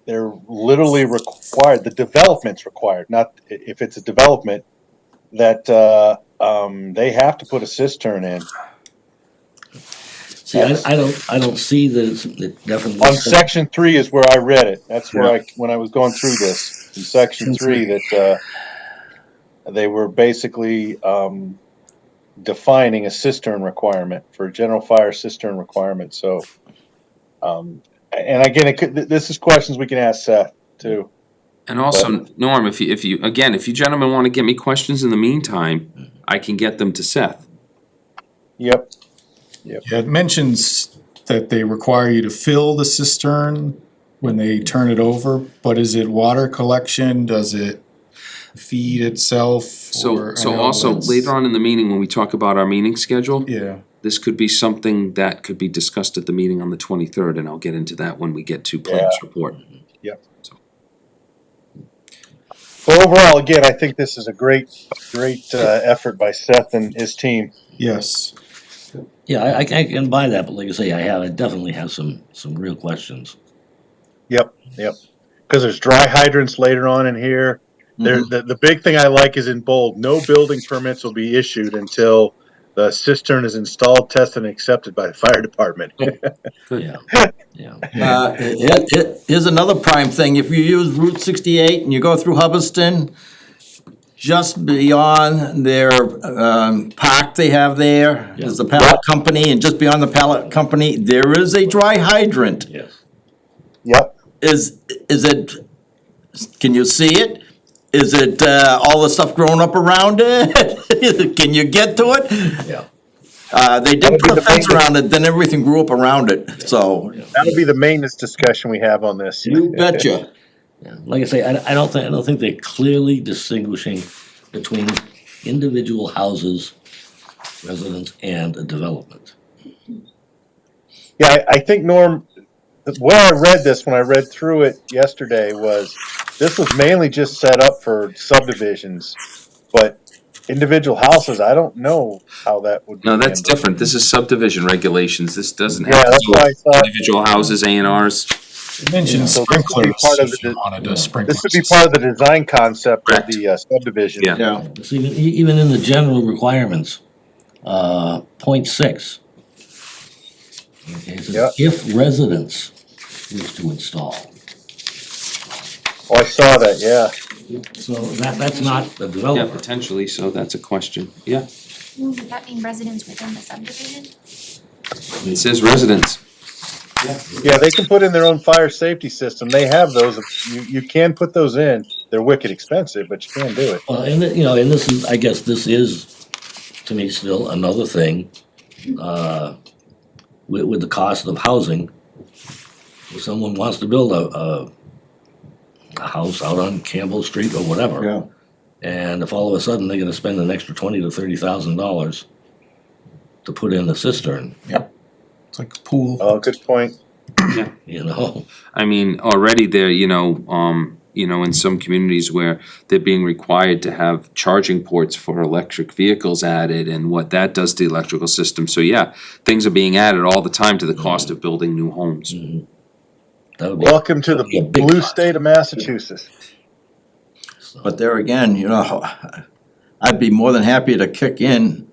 literally required, the development's required, not if it's a development, that, they have to put a cistern in. See, I don't see that it definitely. On section 3 is where I read it, that's where when I was going through this, in section 3, that, they were basically, defining a cistern requirement for a general fire cistern requirement, so, and again, this is questions we can ask Seth too. And also, Norm, if you gentlemen wanna give me questions in the meantime, I can get them to Seth. Yep, Yeah, it mentions that they require you to fill the cistern when they turn it over, but is it water collection? Does it feed itself? So, Or- I so know also, that's- later on in the meeting, when we talk about our meeting schedule, Yeah, this could be something that could be discussed at the meeting on the 23rd, and I'll get into that when we get to plans report. so overall, again, I think this is a great effort by Seth and his team. yes. Yeah, I can buy that, but like I say, I definitely have some real questions. Yep, because there's dry hydrants later on in here. There, the big thing I like is in bold, no building permits will be issued until the cistern is installed, tested, and accepted by the fire department. Yeah, yeah. Here's another prime thing, if you use Route 68 and you go through Hubbardston, just beyond their, park they have there, is the pallet company, and just beyond the pallet company, there is a dry hydrant. Yes. Yep, Is it, can you see it? Is it, all the stuff growing up around it? Can you get to it? Yeah. They did put a fence around it, then everything grew up around it, so, that'll be the maintenance discussion we have on this. you betcha. Yeah, like I say, I don't think they're clearly distinguishing between individual houses, residents, and a development. Yeah, I think, Norm, the way I read this, when I read through it yesterday, was this was mainly just set up for subdivisions, but individual houses, I don't know how that would be No, that's handled. different. This is subdivision regulations. This doesn't Yeah, have to that's do why I with thought individual houses, A&Rs. It mentions So this would be sprinklers part of if you wanted a sprinkler. this would be part of the design concept of Correct. the subdivision. Yeah. Yeah, It's even in the general requirements, point 6. Okay, it says, Yeah. if residents wish to install. Oh, I saw that, yeah. So that's not the Yeah, developer. potentially, so that's a question. Yeah, Would that mean residents within the subdivision? it says residents. Yeah, they can put in their own fire safety system. They have those. You can put those in. They're wicked expensive, but you can do it. Well, and and this is, I guess this is, to me, still another thing, with the cost of housing. If someone wants to build a house out on Campbell Street or whatever. yeah. And if all of a sudden they're gonna spend an extra $20,000 to $30,000 to put in a cistern, It's like a pool. Oh, good point. you know? I mean, already there, in some communities where they're being required to have charging ports for electric vehicles added and what that does to the electrical system. So yeah, things are being added all the time to the cost of building new homes. That would be. Welcome to the be a big blue cost. state of Massachusetts. So, But there again, I'd be more than happy to kick in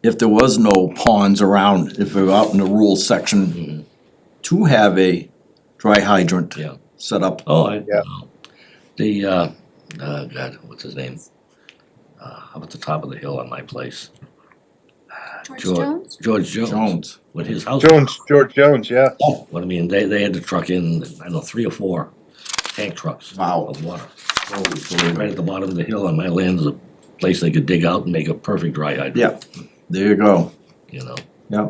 if there was no ponds around, if we were out in the rural section, to have a dry hydrant Yeah. set up. Oh, Yeah. The, God, what's his name? Up at the top of the hill on my place. George Jones? George Jones. Jones. With his house. George Jones, yeah. Oh, what I mean, they had to truck in, I don't know, 3 or 4 tank trucks. Wow. Of water. Right at the bottom of the hill on my land is a place they could dig out and make a perfect dry hydrant. Yeah, there you go. You know, Yeah.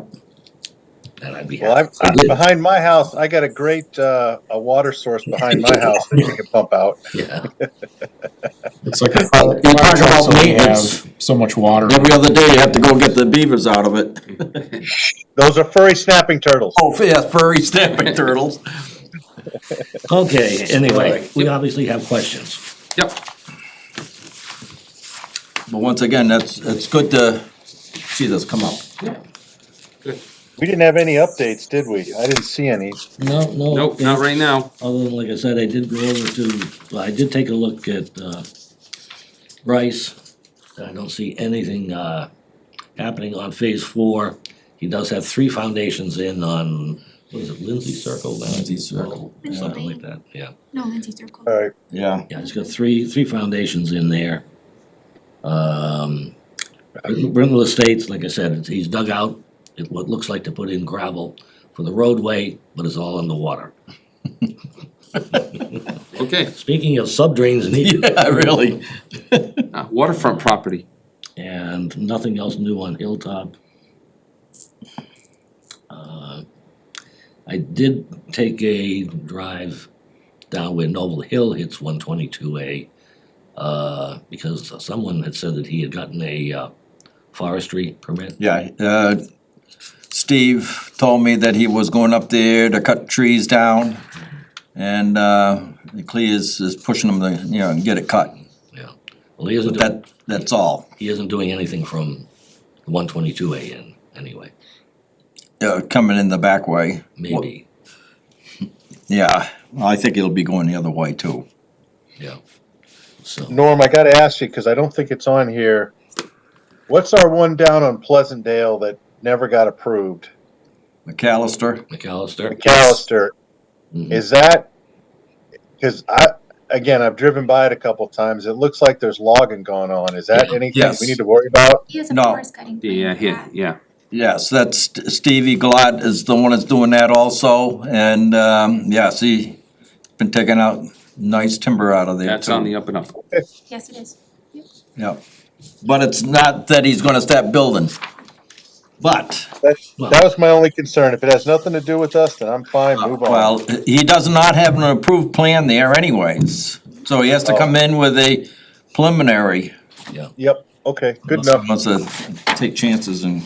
and I'd be Well, happy. behind my house, I got a great, a water source behind my house that you can pump out. Yeah, It's like a You talk about only maintenance. have so much water. Every other day you have to go get the beavers out of it. Those are furry snapping turtles. Oh, yeah, furry snapping turtles. okay, anyway, we obviously have questions. Yep. But once again, it's good to see this come up. We didn't have any updates, did we? I didn't see any. No, no. Nope, not right now. Other than, like I said, I did go over to, well, I did take a look at, Bryce. I don't see anything, happening on phase 4. He does have 3 foundations in on, what is it, Lindsay Circle? Lindsay Circle, Something like that, yeah. No, Lindsay Circle. All right. Yeah. Yeah, he's got three foundations in there. Brindle Estates, like I said, he's dug out what looks like to put in gravel for the roadway, but it's all underwater. Okay, Speaking of subdrains needed, Yeah, really. waterfront property. and nothing else new on Hilltop. I did take a drive down where Noble Hill hits 122A, because someone had said that he had gotten a forestry permit. Yeah, Steve told me that he was going up there to cut trees down. And, Clea is pushing him to, get it cut. Yeah. Well, he isn't But that's all. he isn't doing anything from 122A in, anyway, Coming in the back way. maybe, Yeah, well, I think it'll be going the other way too. yeah. So, Norm, I gotta ask you, because I don't think it's on here. What's our one down on Pleasantdale that never got approved? McAllister? McAllister? McAllister, Mhm. is that, because I've driven by it a couple times. It looks like there's logging going on. Is that anything Yes. we need to worry about? He has a No. forest cutting plan. Yeah, for yeah, that. yeah. Yes, that's Stevie Glad is the one that's doing that also. And, see, been taking out nice timber out of there That's too. on the up and up. Yes, it is. Yeah, but it's not that he's gonna start building. But, That was my only concern. If it has nothing to do with us, then I'm fine, move on. well, he does not have an approved plan there anyways. So he has to come in with a preliminary. Yep, okay, good Unless he enough. wants to take chances and.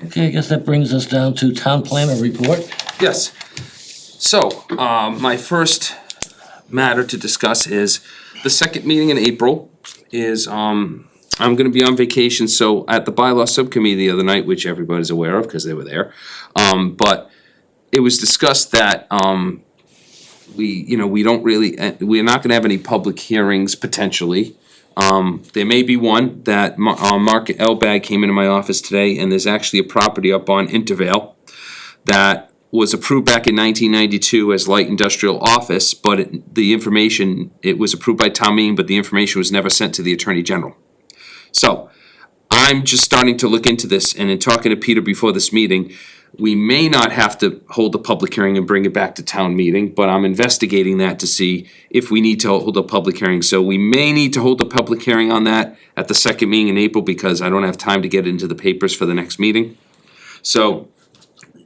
Okay, I guess that brings us down to town planner report. Yes. So, my first matter to discuss is the second meeting in April is, I'm gonna be on vacation, so at the bylaw subcommittee the other night, which everybody's aware of, cause they were there. But it was discussed that, we don't really, we're not gonna have any public hearings potentially. There may be one that Mark Elbag came into my office today, and there's actually a property up on Intervale that was approved back in 1992 as light industrial office, but it was approved by town meeting, but the information was never sent to the Attorney General. So, I'm just starting to look into this, and in talking to Peter before this meeting, we may not have to hold a public hearing and bring it back to town meeting, but I'm investigating that to see if we need to hold a public hearing. So we may need to hold a public hearing on that at the second meeting in April, because I don't have time to get into the papers for the next meeting. So,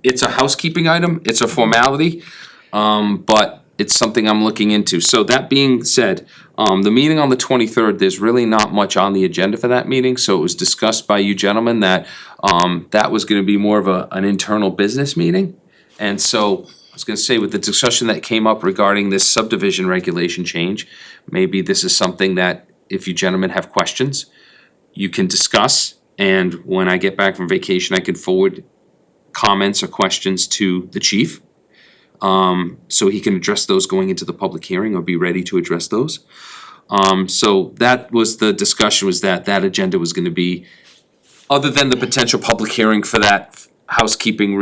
it's a housekeeping item, it's a formality, but it's something I'm looking into. So that being said, the meeting on the 23rd, there's really not much on the agenda for that meeting, so it was discussed by you gentlemen that that was gonna be more of an internal business meeting. And so, I was gonna say, with the discussion that came up regarding this subdivision regulation change, maybe this is something that, if you gentlemen have questions, you can discuss, and when I get back from vacation, I can forward comments or questions to the chief. So he can address those going into the public hearing or be ready to address those. So that was the discussion, was that agenda was gonna be, other than the potential public hearing for that housekeeping,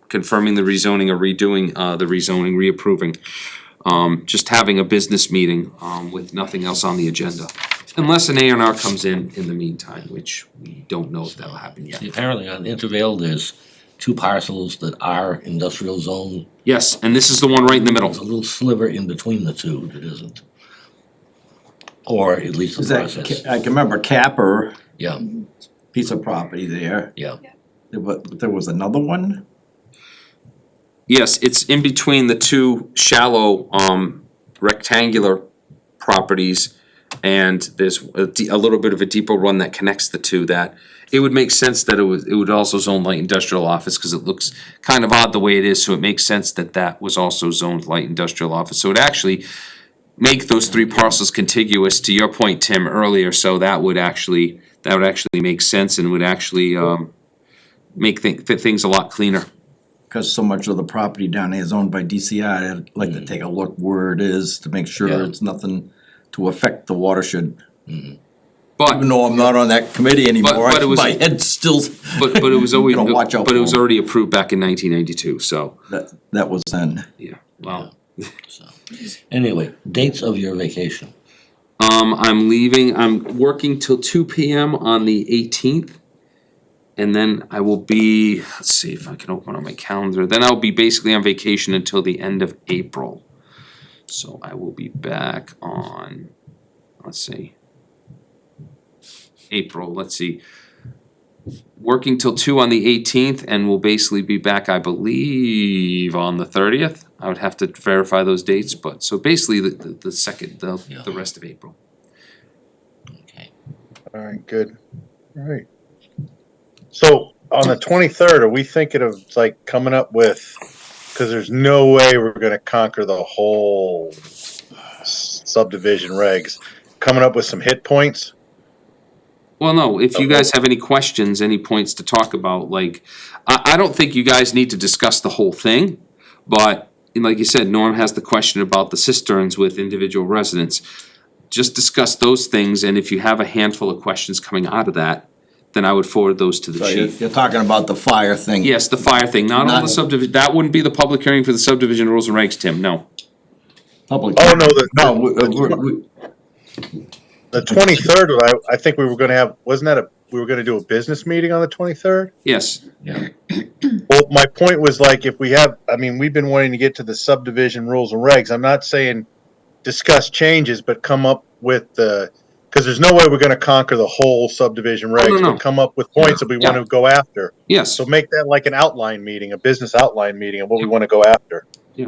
confirming the rezoning or redoing, the rezoning, reapproving. Just having a business meeting, with nothing else on the agenda. Unless an A&R comes in the meantime, which we don't know if that'll happen yet. Apparently on Intervale, there's 2 parcels that are industrial zone. Yes, and this is the one right in the middle. There's a little sliver in between the 2 that isn't. Or at least the Is that, process. I can remember Capper, Yeah, piece of property there. yeah. But there was another one? Yes, it's in between the two shallow, rectangular properties. And there's a little bit of a deeper one that connects the two that it would make sense that it would also zone light industrial office, cause it looks kind of odd the way it is, so it makes sense that that was also zoned light industrial office. So it actually make those three parcels contiguous, to your point, Tim, earlier, so that would actually make sense and would actually, make things a lot cleaner. Cause so much of the property down there is owned by DCI, I'd like to take a look where it is to make sure Yeah. it's nothing to affect the watershed. But, Even though I'm not on that committee anymore, but it was- my head's still, but it was always, Gotta watch out but it for was 'em. already approved back in 1992, so, that was then. yeah, well. So, anyway, dates of your vacation. I'm working till 2 PM on the 18th. And then I will be, let's see if I can open up my calendar, then I'll be basically on vacation until the end of April. So I will be back on, let's see. April, let's see. Working till 2 on the 18th and we'll basically be back, I believe, on the 30th. I would have to verify those dates, but so basically the second, the rest of April. Okay. All right, good. All right. So on the 23rd, are we thinking of like coming up with, because there's no way we're going to conquer the whole subdivision regs, coming up with some hit points? Well, no, if you guys have any questions, any points to talk about, like, I don't think you guys need to discuss the whole thing, but like you said, Norm has the question about the cisterns with individual residents. Just discuss those things, and if you have a handful of questions coming out of that, then I would forward those to the So chief. you're talking about the fire thing? Yes, the fire thing, not on the Not- subdivision, that wouldn't be the public hearing for the subdivision rules and regs, Tim, no. Public. Oh, no, No, the 23rd, I think we were going to have, wasn't that we were going to do a business meeting on the 23rd? Yes, Yeah. Well, my point was like, if we have, I mean, we've been wanting to get to the subdivision rules and regs. I'm not saying discuss changes, but come up with the, because there's no way we're going to conquer the whole subdivision regs, no. but come up with points that we want Yeah. to go after. yes, So make that like an outline meeting, a business outline meeting of what we want to go after. Yeah,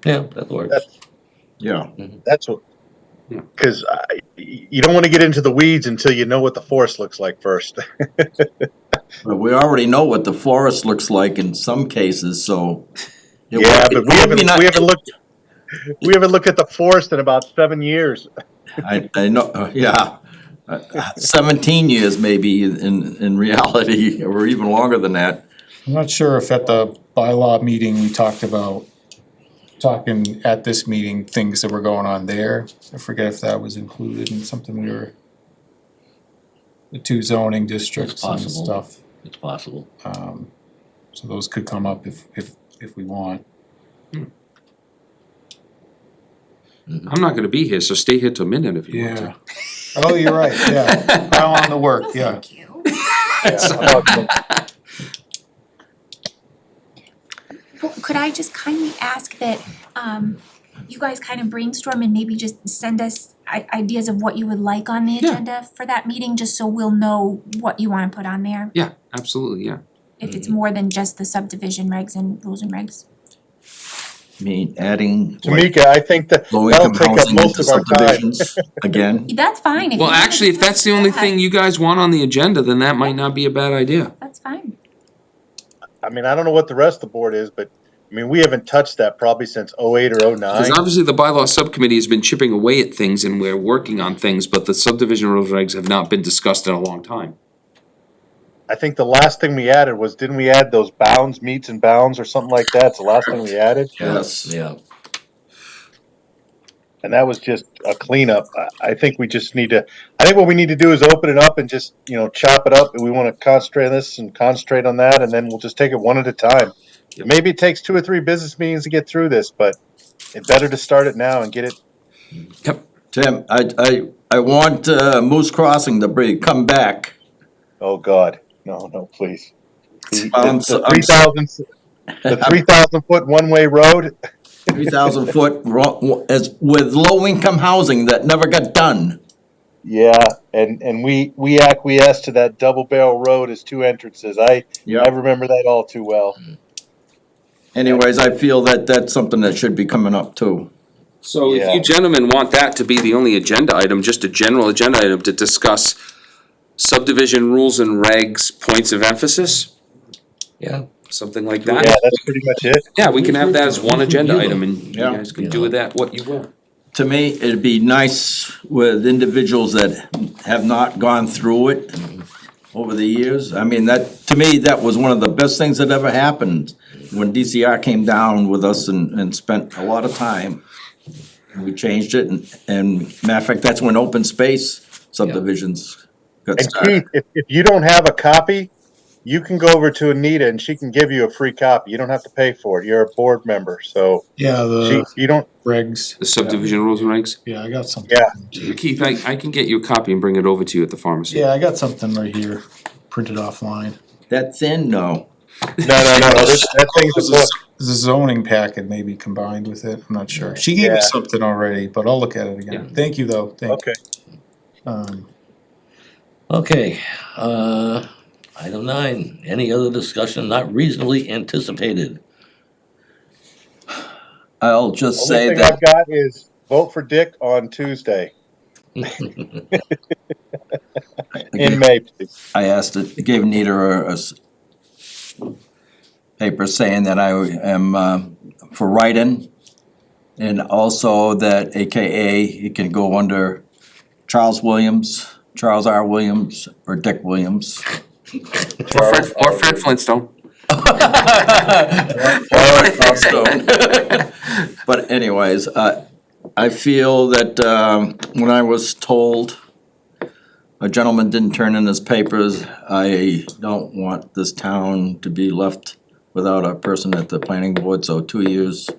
that works. yeah. That's what, Yeah. because you don't want to get into the weeds until you know what the forest looks like first. But we already know what the forest looks like in some cases, so. it Yeah, would- but it would be not- we haven't looked at the forest in about 7 years. I know, yeah. 17 years maybe in reality, or even longer than that. I'm not sure if at the bylaw meeting we talked about, talking at this meeting, things that were going on there. I forget if that was included in something we were, the two zoning districts and possible. stuff. It's possible. So those could come up if we want. I'm not gonna be here, so stay here till midnight if you want to. Yeah. Oh, you're right, yeah. Pile on the work, yeah. Thank you. Well, could I just kindly ask that you guys kind of brainstorm and maybe just send us ideas of what you would like on the Yeah. agenda for that meeting, just so we'll know what you wanna put on there? Yeah, absolutely, yeah. If it's more than just the subdivision regs and rules and regs. I mean, adding like Tamika, I think that that'll low-income take up housing most into of our time. subdivisions again. That's fine. If Well, you wanna actually, if that's the only discuss thing that, you guys want on the agenda, then that might not be a bad idea. That's fine. I mean, I don't know what the rest of the board is, but I mean, we haven't touched that probably since 08 or 09. Because obviously the bylaw subcommittee has been chipping away at things and we're working on things, but the subdivision rules regs have not been discussed in a long time. I think the last thing we added was, didn't we add those bounds, meets and bounds or something like that? It's the last thing we added. Yes. Yeah. And that was just a cleanup. I think we just need to, I think what we need to do is open it up and just, chop it up. And we want to concentrate on this and concentrate on that. And then we'll just take it one at a time. Yep. Maybe it takes 2 or 3 business meetings to get through this, but it's better to start it now and get it. Yep. Tim, I want Moose Crossing to come back. Oh, God. No, please. The I'm 3,000 foot one-way road. 3,000 foot with low income housing that never got done. Yeah, and we acquiesced to that double barrel road as two entrances. I Yeah. remember that all too well. Anyways, I feel that that's something that should be coming up too. So if Yeah. you gentlemen want that to be the only agenda item, just a general agenda item to discuss subdivision rules and regs, points of emphasis, Yeah, something like Yeah, that. that's pretty much it. Yeah, we can have that as one agenda item and you Yeah. guys can do with that what you want. To me, it'd be nice with individuals that have not gone through it over the years. I mean, that, to me, that was one of the best things that ever happened when DCR came down with us and spent a lot of time. And we changed it and matter of fact, that's when open space subdivisions got And started. Keith, if you don't have a copy, you can go over to Anita and she can give you a free copy. You don't have to pay for it. You're a board member, so Yeah, the you don't. regs, The subdivision rules and regs. yeah, I got something. Yeah. Keith, I can get you a copy and bring it over to you at the pharmacy. Yeah, I got something right here, printed offline. That thin, no. No. That thing's a book. The zoning packet may be combined with it, I'm not sure. She gave me Yeah. something already, but I'll look at it again. Yeah. Thank you, though, thank Okay. you. okay, item 9, any other discussion not reasonably anticipated? I'll just Only say thing that, I've got is vote for Dick on Tuesday in May, please. I asked it, gave Nita paper saying that I am for write-in, and also that AKA it can go under Charles R. Williams, or Dick Williams. Or Fred Flintstone. But anyways, I feel that when I was told a gentleman didn't turn in his papers, I don't want this town to be left without a person at the planning board, so 2 years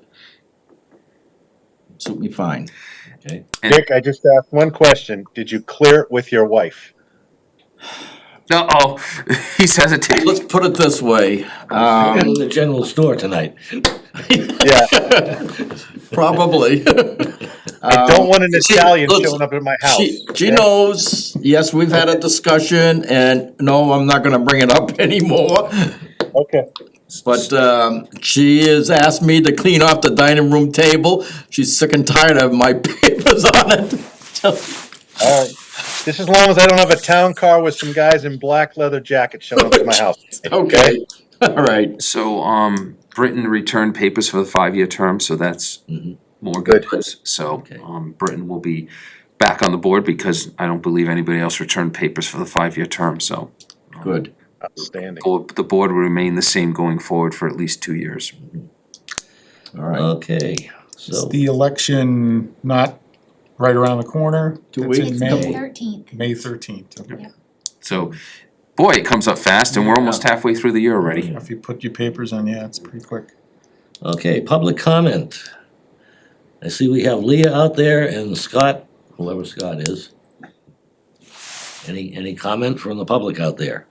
suit me fine. Okay, Dick, I just asked one question. Did you clear it with your wife? Uh-oh, he's hesitating. Let's put it this way, I'm in the general store tonight. Yeah. probably. I don't want an Italian listen, showing up at my house. She knows, yes, we've had a discussion, and no, I'm not gonna bring it up anymore. Okay. But she has asked me to clean off the dining room table. She's sick and tired of my papers on it. All right. Just as long as I don't have a town car with some guys in black leather jackets showing up at my house. Okay, all right. So, Britain returned papers for the 5-year term, so that's more good Good. news. So, Okay. Britain will be back on the board because I don't believe anybody else returned papers for the 5-year term, so. Good. Outstanding. The board will remain the same going forward for at least 2 years. All right. Okay, Is so, the election not right around the corner? 2 It's in weeks. May, 13th. May 13th. Okay. So, boy, it comes up fast and we're almost halfway through the year already. If you put your papers on, yeah, it's pretty quick. okay, public comment. I see we have Leah out there and Scott, whoever Scott is. Any comment from the public out there?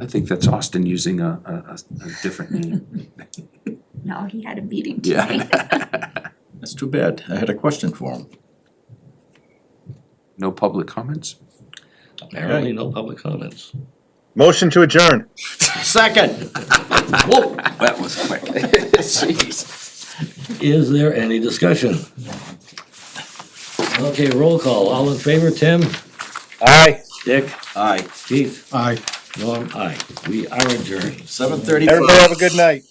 I think that's Austin using a different name. No, he had a meeting today. Yeah. That's too bad. I had a question for him. No public comments? Apparently, no public comments. Motion to adjourn. Second. Whoa, that was quick. Jeez. Is there any discussion? Okay, roll call. All in favor, Tim? Aye. Dick? Aye, Keith? Aye. Norm? Aye. We are adjourned. 7:34. Everybody have a good night.